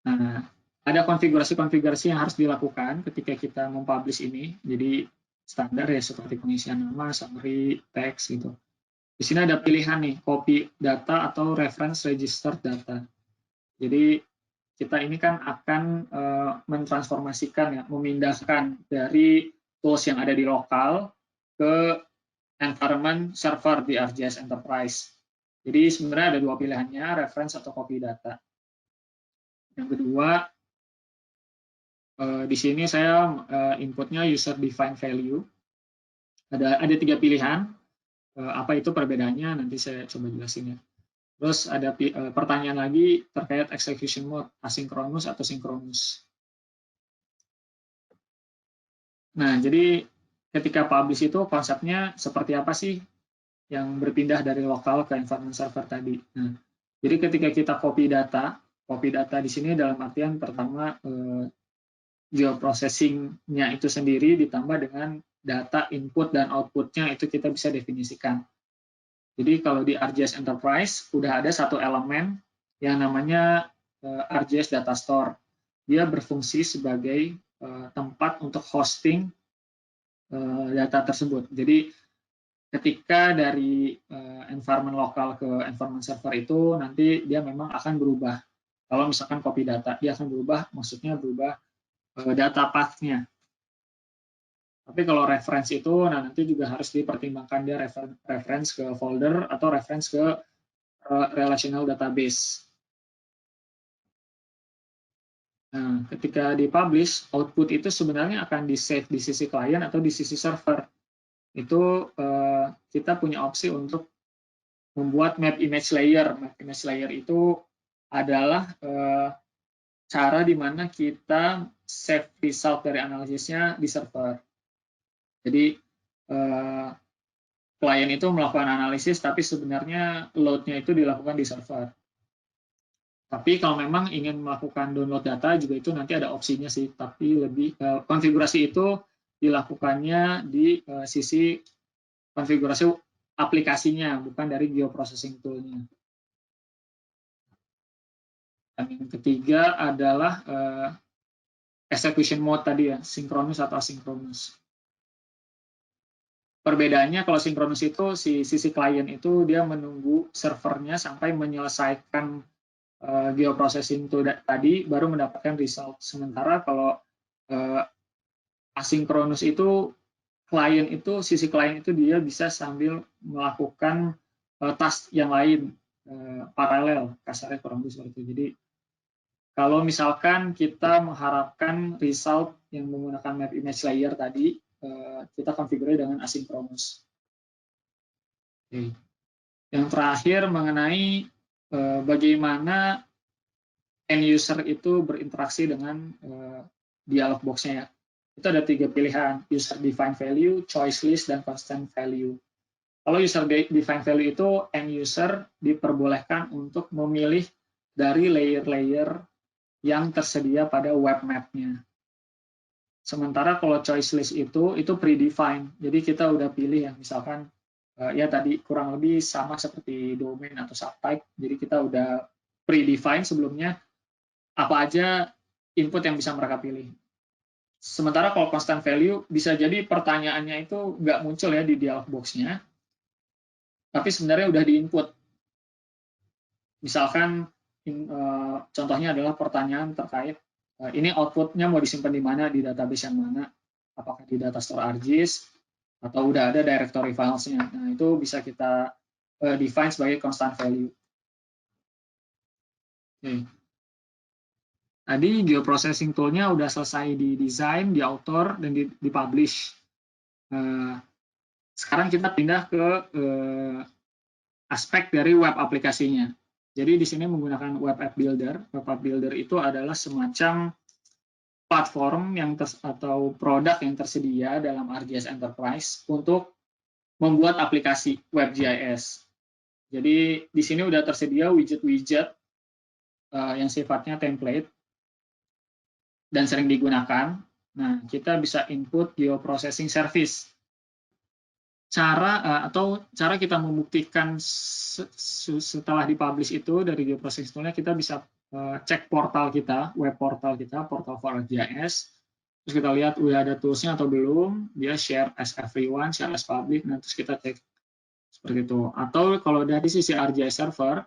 Nah, ada konfigurasi-konfigurasi yang harus dilakukan ketika kita mempublish ini. Jadi standar ya, seperti pengisian nama, summary, teks gitu. Di sini ada pilihan nih, copy data atau reference registered data. Jadi kita ini kan akan mentransformasikan ya, memindahkan dari tools yang ada di lokal ke environment server di ArcGIS Enterprise. Jadi sebenarnya ada dua pilihannya, reference atau copy data. Yang kedua, di sini saya inputnya user defined value. Ada 3 pilihan. Apa itu perbedaannya? Nanti saya coba jelasin ya. Terus ada pertanyaan lagi terkait execution mode, asinkronus atau sinkronus. Nah, jadi ketika publish itu konsepnya seperti apa sih? yang berpindah dari lokal ke environment server tadi. Nah, jadi ketika kita copy data di sini dalam artian pertama geoprocessing-nya itu sendiri ditambah dengan data input dan output-nya itu kita bisa definisikan. Jadi kalau di ArcGIS Enterprise udah ada satu elemen yang namanya ArcGIS Data Store. Dia berfungsi sebagai tempat untuk hosting data tersebut. Jadi ketika dari environment lokal ke environment server itu nanti dia memang akan berubah. Kalau misalkan copy data, dia akan berubah, maksudnya berubah data path-nya. Tapi kalau reference itu, nah nanti juga harus dipertimbangkan dia reference ke folder atau reference ke relational database. Nah, ketika dipublish, output itu sebenarnya akan di-save di sisi klien atau di sisi server. Itu kita punya opsi untuk membuat map image layer. Map image layer itu adalah cara di mana kita save result dari analisisnya di server. Jadi klien itu melakukan analisis, tapi sebenarnya load-nya itu dilakukan di server. Tapi kalau memang ingin melakukan download data juga itu nanti ada opsinya sih, tapi lebih konfigurasi itu dilakukannya di sisi konfigurasi aplikasinya, bukan dari geoprocessing tool-nya. Dan yang ketiga adalah execution mode tadi ya, sinkronus atau asinkronus. Perbedaannya kalau sinkronus itu si sisi klien itu dia menunggu servernya sampai menyelesaikan geoprocessing tool tadi baru mendapatkan result. Sementara kalau asinkronus itu sisi klien itu dia bisa sambil melakukan task yang lain paralel, kasarnya kurang lebih seperti itu. Jadi kalau misalkan kita mengharapkan result yang menggunakan map image layer tadi, kita konfigurasi dengan asinkronus. Oke. Yang terakhir mengenai bagaimana end user itu berinteraksi dengan dialog box-nya ya. Itu ada 3 pilihan, user defined value, choice list, dan constant value. Kalau user defined value itu end user diperbolehkan untuk memilih dari layer-layer yang tersedia pada web map-nya. Sementara kalau choice list itu predefined. Jadi kita udah pilih ya, misalkan ya tadi kurang lebih sama seperti domain atau subtype. Jadi kita udah predefined sebelumnya apa aja input yang bisa mereka pilih. Sementara kalau constant value bisa jadi pertanyaannya itu nggak muncul ya di dialog box-nya, tapi sebenarnya udah di-input. Misalkan contohnya adalah pertanyaan terkait ini output-nya mau disimpan di mana, di database yang mana, apakah di data store ArcGIS atau udah ada directory files-nya. Nah, itu bisa kita define sebagai constant value. Oke. Tadi geoprocessing tool-nya udah selesai di-design, di-author, dan di-publish. Sekarang kita pindah ke aspek dari web aplikasinya. Jadi di sini menggunakan Web App Builder. Web App Builder itu adalah semacam platform atau produk yang tersedia dalam ArcGIS Enterprise untuk membuat aplikasi WebGIS. Jadi di sini udah tersedia widget-widget yang sifatnya template dan sering digunakan. Nah, kita bisa input geoprocessing service. Cara kita membuktikan setelah dipublish itu dari geoprocessing tool-nya, kita bisa cek portal kita, web portal kita, portal for ArcGIS. Terus kita lihat udah ada tools-nya atau belum, dia share as everyone, share as public, nah terus kita cek seperti itu. Atau kalau dari sisi ArcGIS server,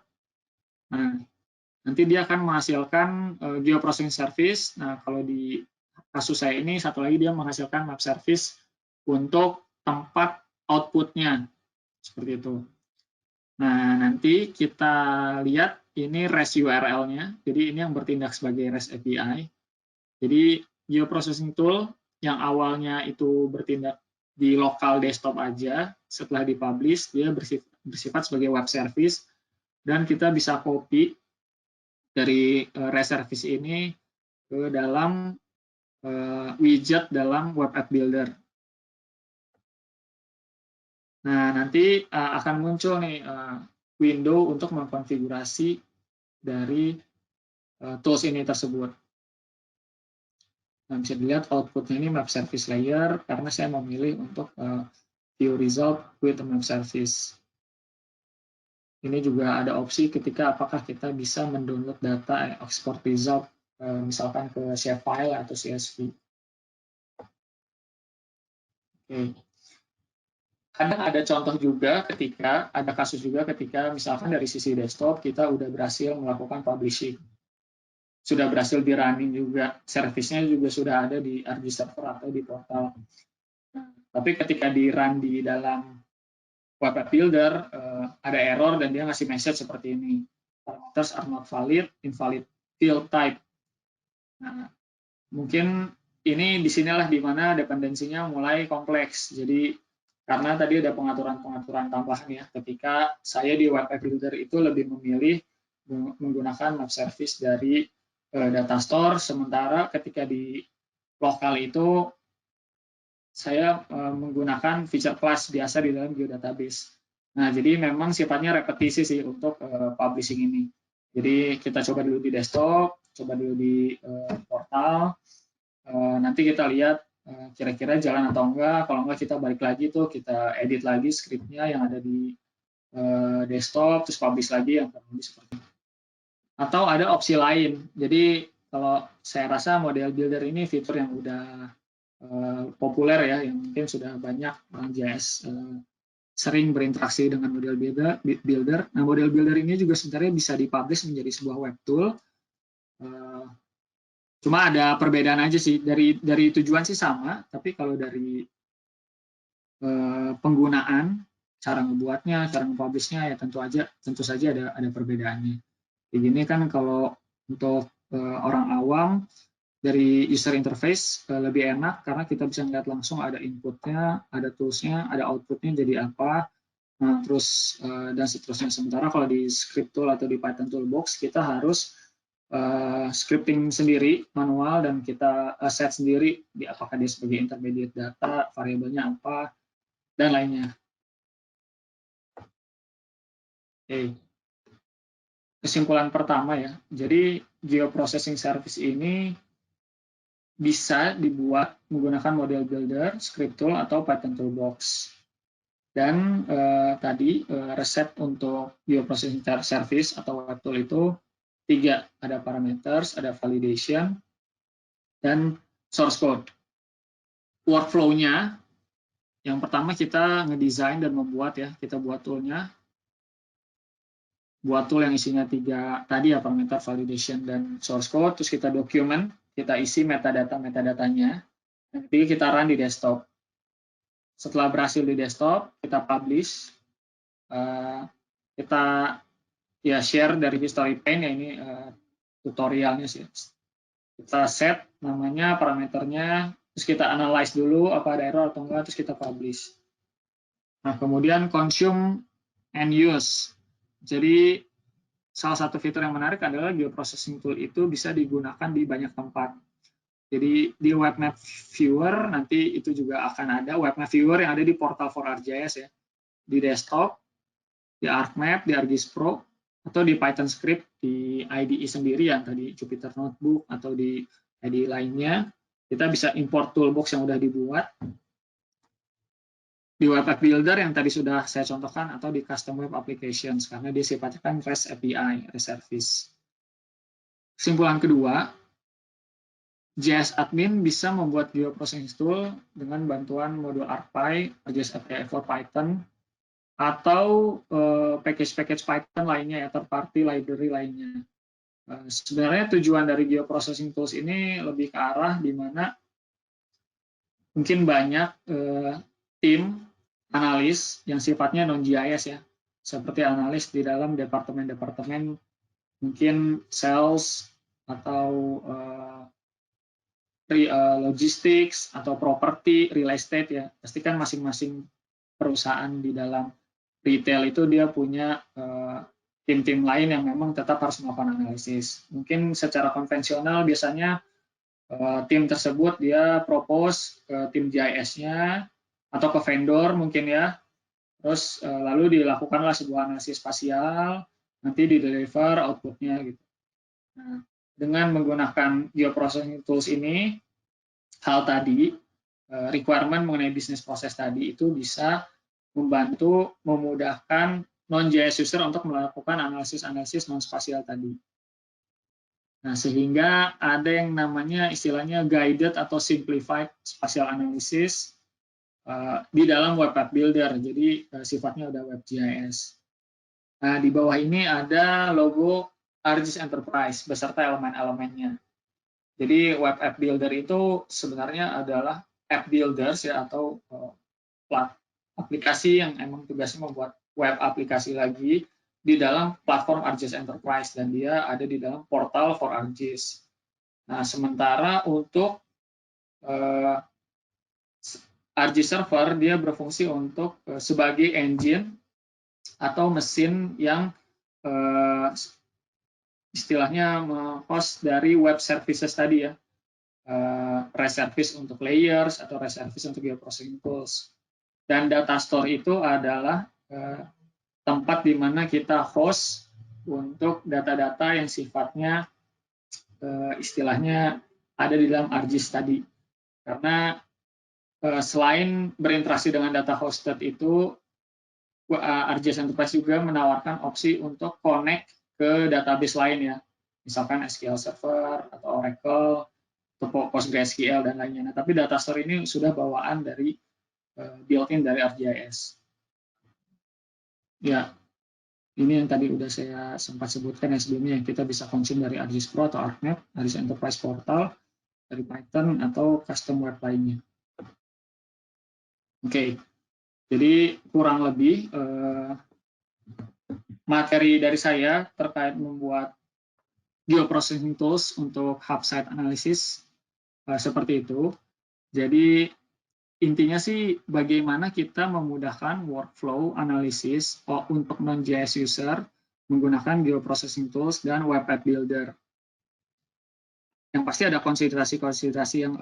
nah nanti dia akan menghasilkan geoprocessing service. Nah, kalau di kasus saya ini satu lagi dia menghasilkan map service untuk tempat output-nya seperti itu. Nah, nanti kita lihat ini REST URL-nya. Jadi ini yang bertindak sebagai REST API. Jadi geoprocessing tool yang awalnya itu bertindak di lokal desktop aja, setelah dipublish dia bersifat sebagai web service dan kita bisa copy dari REST service ini ke dalam widget dalam Web App Builder. Nah, nanti akan muncul nih window untuk mengkonfigurasi dari tools ini tersebut. Nah, bisa dilihat outputnya ini map service layer karena saya memilih untuk view result with map service. Ini juga ada opsi ketika apakah kita bisa mendownload data export result misalkan ke shapefile atau CSV. Oke. Kadang ada contoh juga ketika ada kasus juga ketika misalkan dari sisi desktop kita udah berhasil melakukan publishing, sudah berhasil di running juga, servisnya juga sudah ada di RG server atau di portal. Tapi ketika di run di dalam web app builder ada error dan dia ngasih message seperti ini, parameters are not valid, invalid field type. Nah, mungkin ini disinilah di mana dependensinya mulai kompleks. Jadi karena tadi ada pengaturan-pengaturan tambahan ya, ketika saya di web app builder itu lebih memilih menggunakan map service dari data store, sementara ketika di lokal itu saya menggunakan feature class biasa di dalam geodatabase. Nah, jadi memang sifatnya repetisi sih untuk publishing ini. Jadi kita coba dulu di desktop, coba dulu di portal, nanti kita lihat kira-kira jalan atau enggak. Kalau enggak kita balik lagi tuh, kita edit lagi scriptnya yang ada di desktop, terus publish lagi yang kurang lebih seperti itu. Atau ada opsi lain. Jadi kalau saya rasa model builder ini fitur yang udah populer ya, yang mungkin sudah banyak orang JS sering berinteraksi dengan model builder. Nah, model builder ini juga sebenarnya bisa dipublish menjadi sebuah web tool. Cuma ada perbedaan aja sih, dari tujuan sih sama, tapi kalau dari penggunaan, cara ngebuatnya, cara nge-publishnya ya tentu saja ada perbedaannya. Begini kan kalau untuk orang awam, dari user interface lebih enak karena kita bisa melihat langsung ada inputnya, ada toolsnya, ada outputnya jadi apa, nah, terus dan seterusnya. Sementara kalau di script tool atau di Python Toolbox kita harus scripting sendiri manual dan kita set sendiri di apakah dia sebagai intermediate data, variabelnya apa dan lainnya. Oke. Kesimpulan pertama ya. Jadi geoprocessing service ini bisa dibuat menggunakan model builder, script tool, atau Python Toolbox. Dan tadi resep untuk geoprocessing service atau web tool itu 3, ada parameters, ada validation, dan source code. Workflow-nya, yang pertama kita ngedesain dan membuat ya, kita buat tool-nya. Buat tool yang isinya 3 tadi ya, parameter, validation, dan source code, terus kita document, kita isi metadata-metadatanya, nanti kita run di desktop. Setelah berhasil di desktop, kita publish, kita ya share dari history pane ya, ini tutorialnya sih. Kita set namanya, parameternya, terus kita analyze dulu apa ada error atau enggak, terus kita publish. Nah, kemudian consume and use. Jadi salah satu fitur yang menarik adalah geoprocessing tool itu bisa digunakan di banyak tempat. Jadi di web map viewer nanti itu juga akan ada web map viewer yang ada di portal for ArcGIS ya. Di desktop, di ArcMap, di ArcGIS Pro, atau di Python script di IDE sendiri yang tadi Jupyter Notebook atau di IDE lainnya, kita bisa import toolbox yang sudah dibuat di web app builder yang tadi sudah saya contohkan atau di custom web applications karena dia sifatnya kan REST API, REST service. Kesimpulan kedua, JS Admin bisa membuat geoprocessing tool dengan bantuan modul ArcPy, JS API for Python, atau package-package Python lainnya ya, third party library lainnya. Sebenarnya tujuan dari geoprocessing tools ini lebih ke arah di mana mungkin banyak tim analis yang sifatnya non-GIS ya, seperti analis di dalam departemen-departemen mungkin sales atau logistics atau property, real estate ya. Pastikan masing-masing perusahaan di dalam retail itu dia punya tim-tim lain yang memang tetap harus melakukan analisis. Mungkin secara konvensional biasanya tim tersebut dia propose ke tim GIS-nya atau ke vendor mungkin ya, Terus lalu dilakukanlah sebuah analisis spasial, nanti di-deliver outputnya gitu. Nah, dengan menggunakan geoprocessing tools ini, hal tadi, requirement mengenai bisnis proses tadi itu bisa membantu memudahkan non-JS user untuk melakukan analisis-analisis non-spasial tadi. Nah, sehingga ada yang namanya istilahnya guided atau simplified spatial analysis di dalam web app builder, jadi sifatnya udah WebGIS. Nah, di bawah ini ada logo ArcGIS Enterprise beserta elemen-elemennya. Jadi web app builder itu sebenarnya adalah app builders ya, atau aplikasi yang emang tugasnya membuat web aplikasi lagi di dalam platform ArcGIS Enterprise, dan dia ada di dalam portal for ArcGIS. Nah, sementara untuk ArcGIS Server, dia berfungsi untuk sebagai engine atau mesin yang istilahnya host dari web services tadi ya, REST service untuk layers atau REST service untuk geoprocessing tools. Dan data store itu adalah tempat di mana kita host untuk data-data yang sifatnya istilahnya ada di dalam ArcGIS tadi. Karena selain berinteraksi dengan data hosted itu, ArcGIS Enterprise juga menawarkan opsi untuk connect ke database lain ya, misalkan SQL Server atau Oracle atau PostgreSQL dan lainnya. Nah, tapi data store ini sudah bawaan dari built-in dari ArcGIS. Ya, ini yang tadi udah saya sempat sebutkan ya sebelumnya, yang kita bisa consume dari ArcGIS Pro atau ArcMap, ArcGIS Enterprise Portal, dari Python atau custom web lainnya. Oke, jadi kurang lebih materi dari saya terkait membuat geoprocessing tools untuk hub site analysis seperti itu. Jadi intinya sih bagaimana kita memudahkan workflow analisis untuk non-JS user menggunakan geoprocessing tools dan web app builder. Yang pasti ada konsiderasi-konsiderasi yang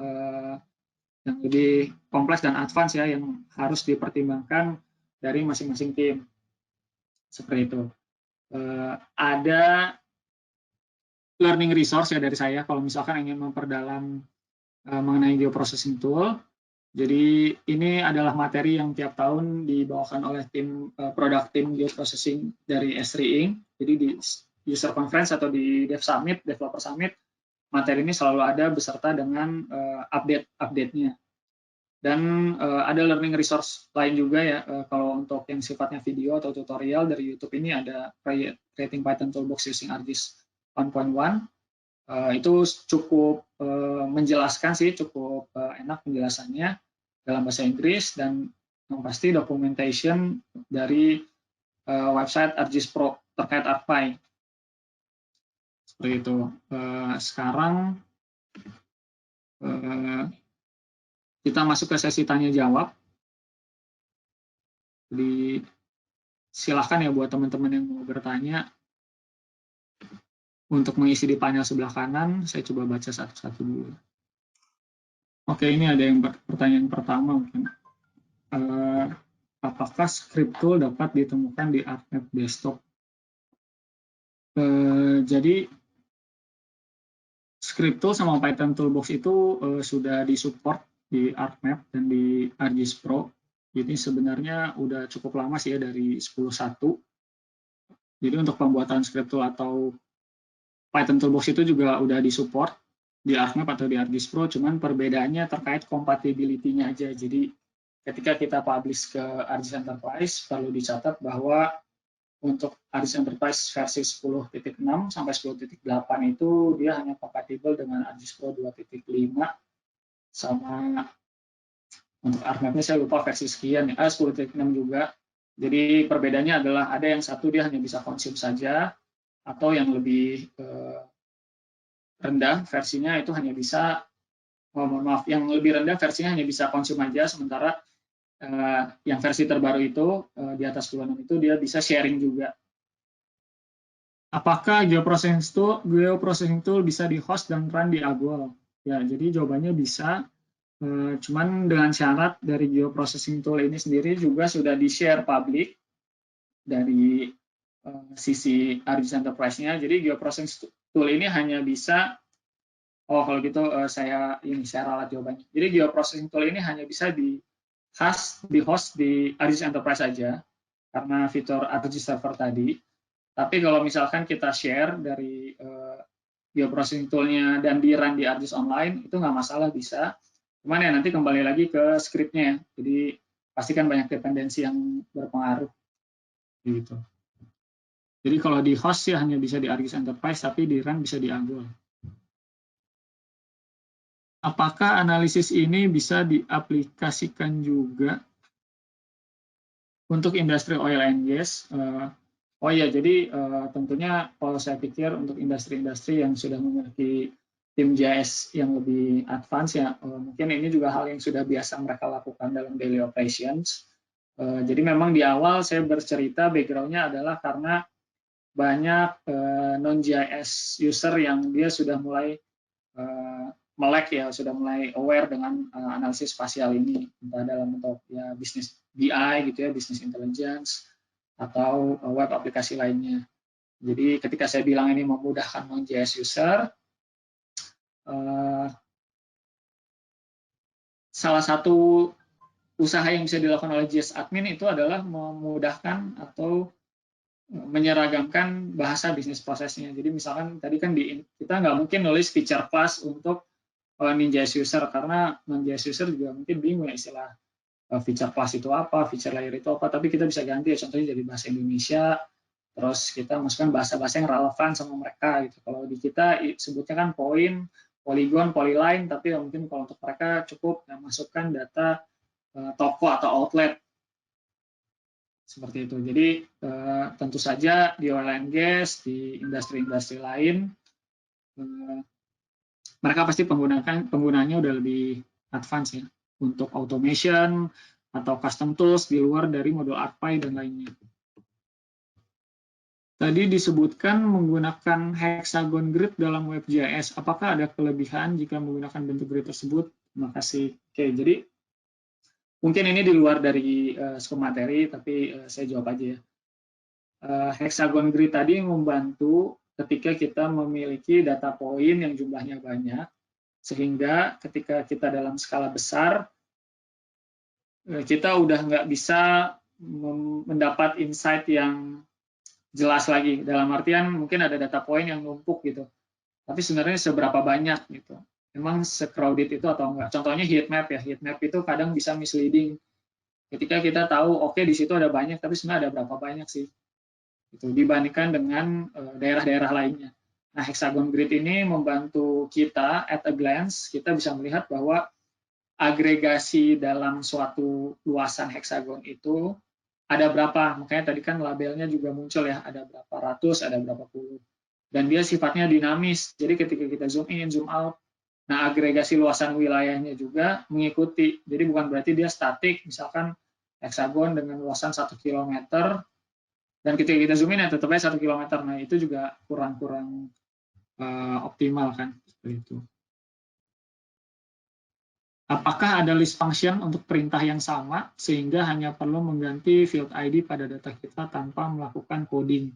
lebih kompleks dan advance ya, yang harus dipertimbangkan dari masing-masing tim. Seperti itu. Ada learning resource ya dari saya kalau misalkan ingin memperdalam mengenai geoprocessing tool. Jadi ini adalah materi yang tiap tahun dibawakan oleh tim product team geoprocessing dari S3 Inc. Jadi di user conference atau di Dev Summit, Developer Summit, materi ini selalu ada beserta dengan update-nya. Dan ada learning resource lain juga ya, kalau untuk yang sifatnya video atau tutorial dari YouTube ini ada Creating Python Toolbox Using ArcGIS 1.1. Itu cukup menjelaskan sih, cukup enak penjelasannya dalam bahasa Inggris, dan yang pasti documentation dari website ArcGIS Pro terkait ArcPy. Seperti itu. Sekarang kita masuk ke sesi tanya jawab. Jadi silahkan ya buat teman-teman yang mau bertanya. Untuk mengisi di panel sebelah kanan, saya coba baca satu-satu dulu. Oke, ini ada yang pertanyaan pertama mungkin. Apakah script tool dapat ditemukan di ArcMap desktop? Jadi script tool sama Python Toolbox itu sudah disupport di ArcMap dan di ArcGIS Pro. Jadi sebenarnya udah cukup lama sih ya, dari 10.1. Jadi untuk pembuatan script tool atau Python Toolbox itu juga udah disupport di ArcMap atau di ArcGIS Pro, cuman perbedaannya terkait compatibility-nya aja. Jadi ketika kita publish ke ArcGIS Enterprise, perlu dicatat bahwa untuk ArcGIS Enterprise versi 10.6 sampai 10.8 itu dia hanya kompatibel dengan ArcGIS Pro 2.5, sama untuk ArcMap-nya saya lupa versi sekian ya, 10.6 juga. Jadi perbedaannya adalah ada yang satu dia hanya bisa konsum saja, atau yang lebih rendah versinya itu hanya bisa, yang lebih rendah versinya hanya bisa konsum aja, sementara yang versi terbaru itu di atas 26 itu dia bisa sharing juga. Apakah geoprocessing tool bisa di host dan run di Agwal? Ya, jadi jawabannya bisa. Cuman dengan syarat dari geoprocessing tool ini sendiri juga sudah di-share public dari sisi ArcGIS Enterprise-nya. Jadi geoprocessing tool ini hanya bisa, kalau gitu saya ralat jawabannya. Jadi geoprocessing tool ini hanya bisa di host di ArcGIS Enterprise saja karena fitur ArcGIS Server tadi. Tapi kalau misalkan kita share dari geoprocessing tool-nya dan di-run di ArcGIS Online, itu nggak masalah, bisa. Cuman ya nanti kembali lagi ke script-nya ya. Jadi pastikan banyak dependensi yang berpengaruh. Gitu. Jadi kalau di host ya hanya bisa di ArcGIS Enterprise, tapi di run bisa di Argo. Apakah analisis ini bisa diaplikasikan juga untuk industri oil and gas? Oh iya, jadi tentunya kalau saya pikir untuk industri-industri yang sudah memiliki tim GIS yang lebih advance ya, mungkin ini juga hal yang sudah biasa mereka lakukan dalam daily operations. Jadi memang di awal saya bercerita background-nya adalah karena banyak non-GIS user yang dia sudah mulai melek ya, sudah mulai aware dengan analisis spasial ini, entah dalam bentuk ya bisnis BI gitu ya, business intelligence, atau web aplikasi lainnya. Jadi ketika saya bilang ini memudahkan non-GIS user, salah satu usaha yang bisa dilakukan oleh GIS admin itu adalah memudahkan atau menyeragamkan bahasa bisnis prosesnya. Jadi misalkan tadi kan kita nggak mungkin nulis feature class untuk non-GIS user karena non-GIS user juga mungkin bingung ya istilah feature class itu apa, feature layer itu apa, tapi kita bisa ganti ya, contohnya jadi bahasa Indonesia, terus kita masukkan bahasa-bahasa yang relevan sama mereka gitu. Kalau di kita sebutnya kan point, polygon, polyline, tapi ya mungkin kalau untuk mereka cukup masukkan data toko atau outlet seperti itu. Jadi tentu saja di oil and gas, di industri-industri lain, mereka pasti penggunanya udah lebih advance ya untuk automation atau custom tools di luar dari modul ArcPy dan lainnya. Tadi disebutkan menggunakan hexagon grid dalam WebGIS. Apakah ada kelebihan jika menggunakan bentuk grid tersebut? Terima kasih. Oke, jadi mungkin ini di luar dari skop materi, tapi saya jawab aja ya. Hexagon grid tadi membantu ketika kita memiliki data point yang jumlahnya banyak, sehingga ketika kita dalam skala besar, kita udah nggak bisa mendapat insight yang jelas lagi. Dalam artian mungkin ada data point yang numpuk gitu, tapi sebenarnya seberapa banyak gitu. Memang se-crowded itu atau enggak. Contohnya heat map ya, heat map itu kadang bisa misleading. Ketika kita tahu, oke, di situ ada banyak, tapi sebenarnya ada berapa banyak sih itu dibandingkan dengan daerah-daerah lainnya. Nah, hexagon grid ini membantu kita at a glance, kita bisa melihat bahwa agregasi dalam suatu luasan hexagon itu ada berapa. Makanya tadi kan labelnya juga muncul ya, ada berapa ratus, ada berapa puluh. Dan dia sifatnya dinamis, jadi ketika kita zoom in, zoom out, nah agregasi luasan wilayahnya juga mengikuti. Jadi bukan berarti dia statik, misalkan hexagon dengan luasan 1 km, dan ketika kita zoom in ya tetap aja 1 km. Nah itu juga kurang optimal kan, seperti itu. Apakah ada list function untuk perintah yang sama sehingga hanya perlu mengganti field ID pada data kita tanpa melakukan coding?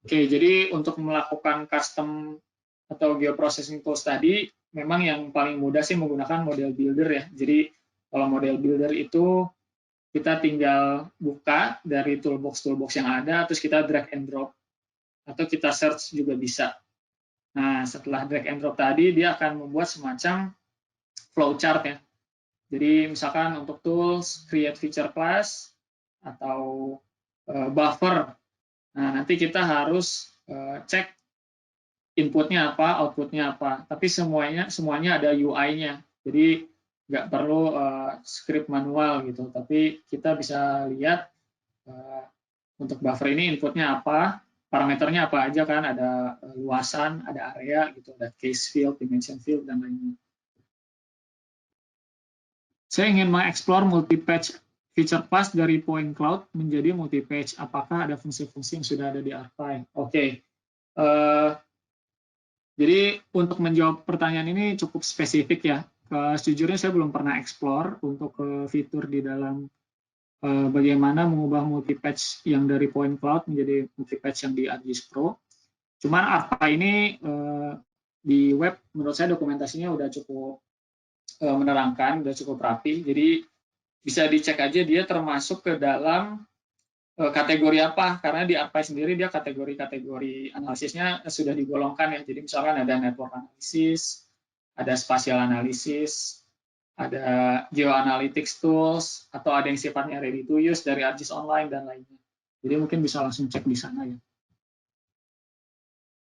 Oke, jadi untuk melakukan custom atau geoprocessing tools tadi, memang yang paling mudah sih menggunakan model builder ya. Jadi kalau model builder itu kita tinggal buka dari toolbox yang ada, terus kita drag and drop, atau kita search juga bisa. Nah, setelah drag and drop tadi, dia akan membuat semacam flowchart ya. Jadi misalkan untuk tools, create feature class, atau buffer. Nah, nanti kita harus cek inputnya apa, outputnya apa. Tapi semuanya ada UI-nya. Jadi nggak perlu script manual gitu, tapi kita bisa lihat untuk buffer ini inputnya apa, parameternya apa aja kan, ada luasan, ada area gitu, ada case field, dimension field, dan lainnya. Saya ingin mengeksplor multi-patch feature class dari point cloud menjadi multi-patch. Apakah ada fungsi-fungsi yang sudah ada di ArcPy? Oke. Jadi untuk menjawab pertanyaan ini cukup spesifik ya, sejujurnya saya belum pernah explore untuk fitur di dalam bagaimana mengubah multi-patch yang dari point cloud menjadi multi-patch yang di ArcGIS Pro. Cuman ARPA ini di web menurut saya dokumentasinya udah cukup menerangkan, udah cukup rapi. Jadi bisa dicek aja dia termasuk ke dalam kategori apa, karena di ARPA sendiri dia kategori-kategori analisisnya sudah digolongkan ya. Jadi misalkan ada network analysis, ada spatial analysis, ada geoanalytics tools, atau ada yang sifatnya ready to use dari ArcGIS Online dan lainnya. Jadi mungkin bisa langsung cek di sana ya.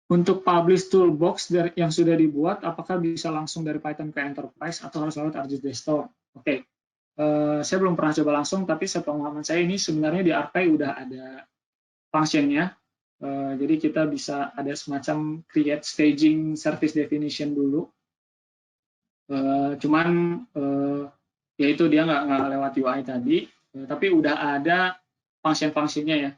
Untuk publish toolbox yang sudah dibuat, apakah bisa langsung dari Python ke Enterprise atau harus lewat ArcGIS Desktop? Oke, saya belum pernah coba langsung, tapi sepengalaman saya ini sebenarnya di ArcPy udah ada functionnya. Jadi kita bisa ada semacam create staging service definition dulu. Cuman ya itu dia nggak lewat UI tadi, tapi udah ada function-functionnya ya.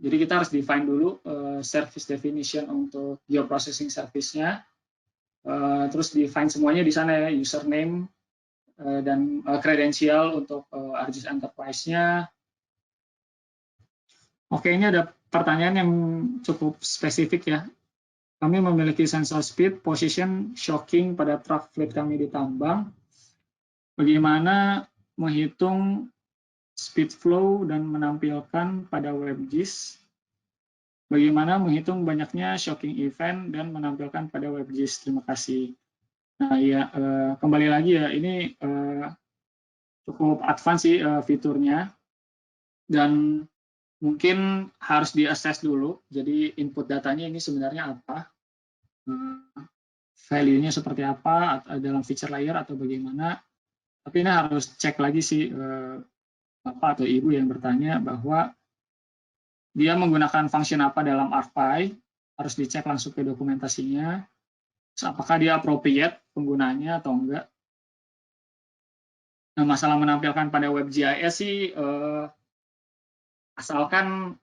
Jadi kita harus define dulu service definition untuk geoprocessing service-nya, terus define semuanya di sana ya, username dan kredensial untuk ArcGIS Enterprise-nya. Oke, ini ada pertanyaan yang cukup spesifik ya. Kami memiliki sensor speed, position, shocking pada truck fleet kami di tambang. Bagaimana menghitung speed flow dan menampilkan pada WebGIS? Bagaimana menghitung banyaknya shocking event dan menampilkan pada WebGIS? Terima kasih. Nah ya, kembali lagi ya, ini cukup advance sih fiturnya. Dan mungkin harus di-assess dulu, jadi input datanya ini sebenarnya apa, value-nya seperti apa, dalam feature layer atau bagaimana, tapi ini harus cek lagi sih Bapak atau Ibu yang bertanya bahwa dia menggunakan function apa dalam ArcPy, harus dicek langsung ke dokumentasinya, apakah dia appropriate penggunanya atau enggak. Nah, masalah menampilkan pada WebGIS sih, asalkan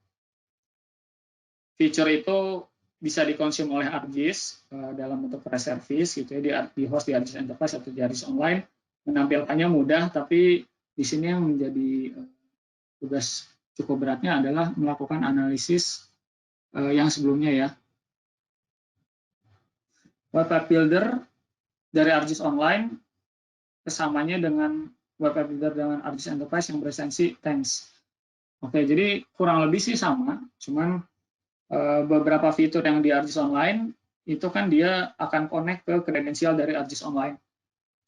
feature itu bisa dikonsum oleh ArcGIS dalam bentuk pre-service gitu ya, di host di ArcGIS Enterprise atau di ArcGIS Online, menampilkannya mudah, tapi di sini yang menjadi tugas cukup beratnya adalah melakukan analisis yang sebelumnya ya. Web App Builder dari ArcGIS Online kesamanya dengan Web App Builder dengan ArcGIS Enterprise yang beresensi Thanks. Oke, jadi kurang lebih sih sama, cuman beberapa fitur yang di ArcGIS Online itu kan dia akan connect ke kredensial dari ArcGIS Online.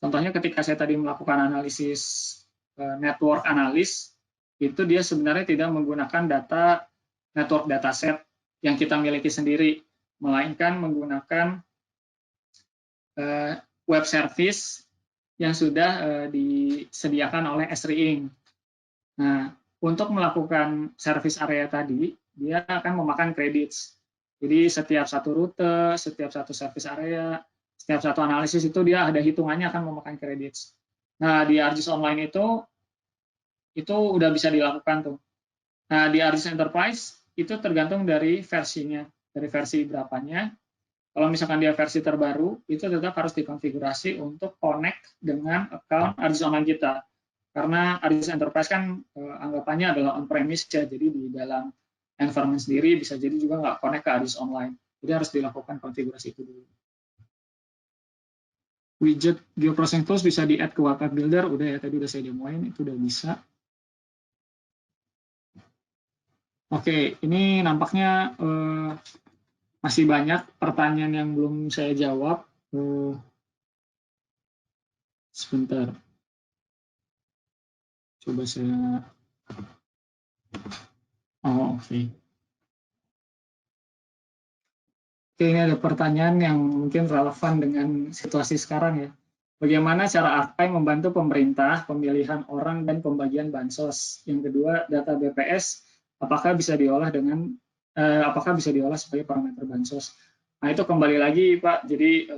Contohnya ketika saya tadi melakukan analisis network analis, itu dia sebenarnya tidak menggunakan data network dataset yang kita miliki sendiri, melainkan menggunakan web service yang sudah disediakan oleh Esri Inc. Nah, untuk melakukan service area tadi, dia akan memakan credits. Jadi setiap satu rute, setiap satu service area, setiap satu analisis itu dia ada hitungannya akan memakan credits. Nah, di ArcGIS Online itu udah bisa dilakukan tuh. Nah, di ArcGIS Enterprise itu tergantung dari versinya, dari versi berapanya. Kalau misalkan dia versi terbaru, itu tetap harus dikonfigurasi untuk connect dengan account ArcGIS Online kita. Karena ArcGIS Enterprise kan anggapannya adalah on-premise ya, jadi di dalam environment sendiri bisa jadi juga nggak connect ke ArcGIS Online. Jadi harus dilakukan konfigurasi itu dulu. Widget Geoprocessing Tools bisa di-add ke Web App Builder, udah ya, tadi udah saya demoin, itu udah bisa. Oke, ini nampaknya masih banyak pertanyaan yang belum saya jawab. Sebentar. Coba saya... Oh, oke. Oke, ini ada pertanyaan yang mungkin relevan dengan situasi sekarang ya. Bagaimana cara ArcPy membantu pemerintah, pemilihan orang, dan pembagian bansos? Yang kedua, data BPS, apakah bisa diolah sebagai parameter bansos? Nah, itu kembali lagi, Pak. Jadi,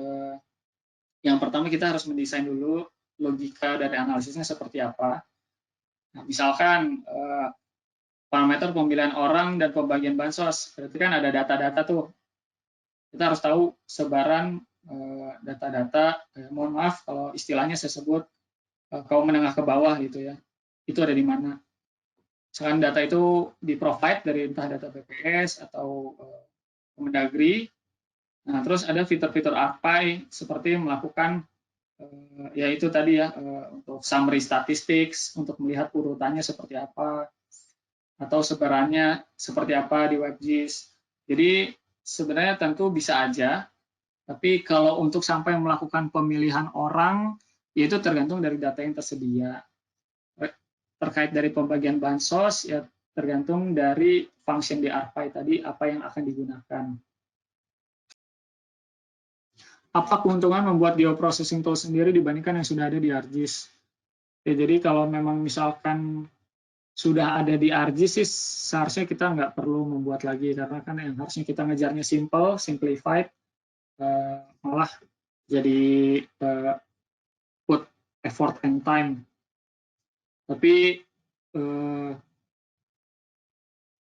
yang pertama kita harus mendesain dulu logika dari analisisnya seperti apa. Nah, misalkan parameter pemilihan orang dan pembagian bansos, berarti kan ada data-data tuh. Kita harus tahu sebaran data-data, mohon maaf kalau istilahnya saya sebut kaum menengah ke bawah gitu ya, itu ada di mana. Misalkan data itu di-provide dari entah data BPS atau Kemendagri. Nah, terus ada fitur-fitur ARPAI seperti melakukan ya itu tadi ya, untuk summary statistics, untuk melihat urutannya seperti apa, atau sebarannya seperti apa di WebGIS. Jadi sebenarnya tentu bisa aja, tapi kalau untuk sampai melakukan pemilihan orang, itu tergantung dari data yang tersedia. Terkait dari pembagian bansos, ya tergantung dari function di ARPAI tadi, apa yang akan digunakan. Apa keuntungan membuat geoprocessing tool sendiri dibandingkan yang sudah ada di ArcGIS? Ya, jadi kalau memang misalkan sudah ada di ArcGIS sih seharusnya kita nggak perlu membuat lagi, karena kan yang harusnya kita ngejarnya simple, simplified, malah jadi put effort and time. Tapi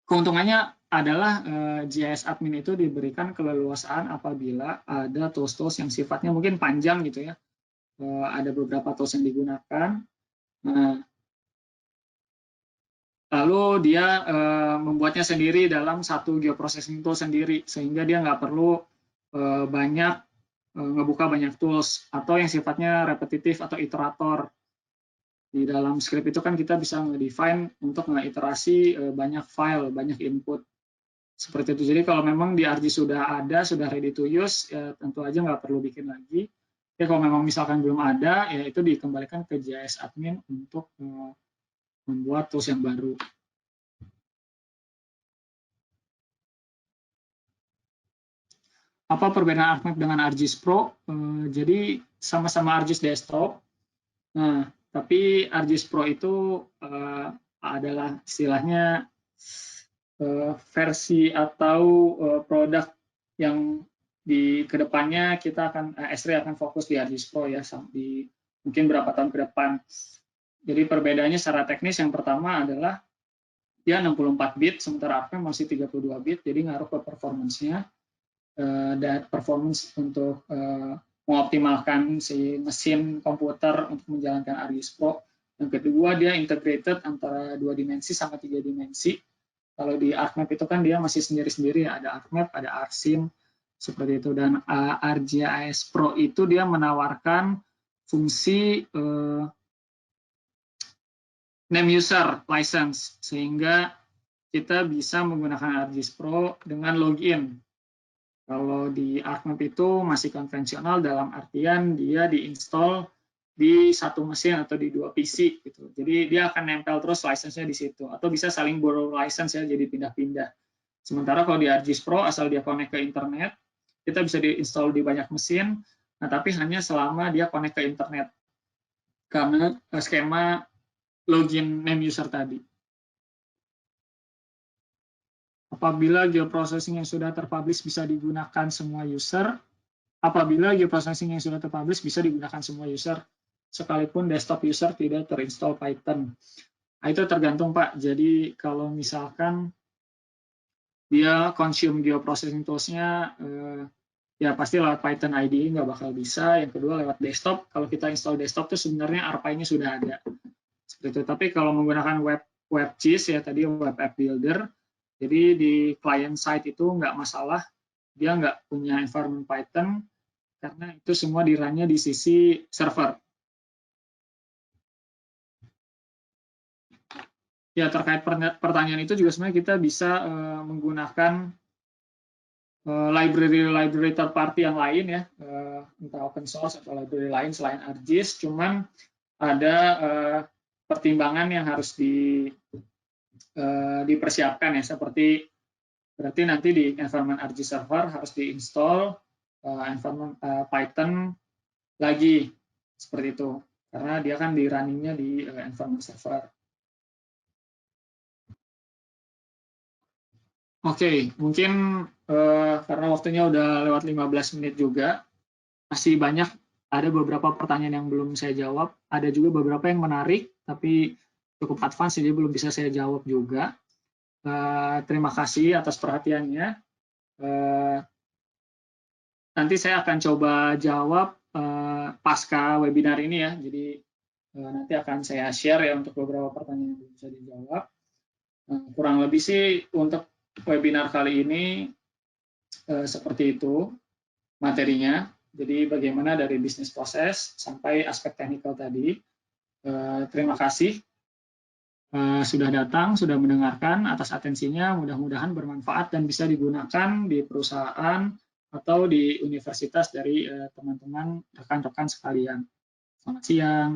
keuntungannya adalah GIS admin itu diberikan keleluasaan apabila ada tools-tools yang sifatnya mungkin panjang gitu ya. Ada beberapa tools yang digunakan. Nah, lalu dia membuatnya sendiri dalam satu geoprocessing tool sendiri, sehingga dia nggak perlu banyak ngebuka banyak tools, atau yang sifatnya repetitif atau iterator. Di dalam script itu kan kita bisa nge-define untuk nge-iterasi banyak file, banyak input. Seperti itu. Jadi kalau memang di ArcGIS sudah ada, sudah ready to use, ya tentu aja nggak perlu bikin lagi. Ya kalau memang misalkan belum ada, ya itu dikembalikan ke GIS admin untuk membuat tools yang baru. Apa perbedaan ArcMap dengan ArcGIS Pro? Jadi sama-sama ArcGIS desktop. Nah, tapi ArcGIS Pro itu adalah istilahnya versi atau produk yang di kedepannya kita akan Esri akan fokus di ArcGIS Pro ya, di mungkin berapa tahun ke depan. Jadi perbedaannya secara teknis yang pertama adalah dia 64 bit, sementara ArcMap masih 32 bit, jadi ngaruh ke performance-nya. Dan performance untuk mengoptimalkan si mesin komputer untuk menjalankan ArcGIS Pro. Yang kedua, dia integrated antara 2 dimensi sama 3 dimensi. Kalau di ArcMap itu kan dia masih sendiri-sendiri, ada ArcMap, ada ArcSim, seperti itu. Dan ArcGIS Pro itu dia menawarkan fungsi name user license, sehingga kita bisa menggunakan ArcGIS Pro dengan login. Kalau di ArcMap itu masih konvensional dalam artian dia diinstal di satu mesin atau di 2 PC gitu. Jadi dia akan nempel terus license-nya di situ, atau bisa saling borrow license ya, jadi pindah-pindah. Sementara kalau di ArcGIS Pro asal dia connect ke internet, kita bisa diinstal di banyak mesin, nah tapi hanya selama dia connect ke internet. Karena skema login name user tadi. Apabila geoprocessing yang sudah terpublish bisa digunakan semua user, apabila geoprocessing yang sudah terpublish bisa digunakan semua user, sekalipun desktop user tidak terinstall Python. Nah, itu tergantung Pak. Jadi kalau misalkan dia consume geoprocessing tools-nya, ya pasti lewat Python IDE nggak bakal bisa. Yang kedua lewat desktop. Kalau kita install desktop tuh sebenarnya ARPAI-nya sudah ada. Seperti itu. Tapi kalau menggunakan WebGIS ya tadi Web App Builder, jadi di client side itu nggak masalah, dia nggak punya environment Python, karena itu semua di-run-nya di sisi server. Ya, terkait pertanyaan itu juga sebenarnya kita bisa menggunakan library third party yang lain ya, entah open source atau library lain selain ArcGIS, cuman ada pertimbangan yang harus dipersiapkan ya, seperti berarti nanti di environment ArcGIS server harus diinstal environment Python lagi, seperti itu, karena dia kan di running-nya di environment server. Oke, mungkin karena waktunya udah lewat 15 menit juga, masih banyak, ada beberapa pertanyaan yang belum saya jawab, ada juga beberapa yang menarik, tapi cukup advance, jadi belum bisa saya jawab juga. Terima kasih atas perhatiannya. nanti saya akan coba jawab pasca webinar ini ya. Jadi nanti akan saya share ya untuk beberapa pertanyaan yang bisa dijawab. Kurang lebih sih untuk webinar kali ini seperti itu materinya. Jadi bagaimana dari bisnis proses sampai aspek teknikal tadi. Terima kasih sudah datang, sudah mendengarkan, atas atensinya. Mudah-mudahan bermanfaat dan bisa digunakan di perusahaan atau di universitas dari teman-teman rekan-rekan sekalian. Selamat siang.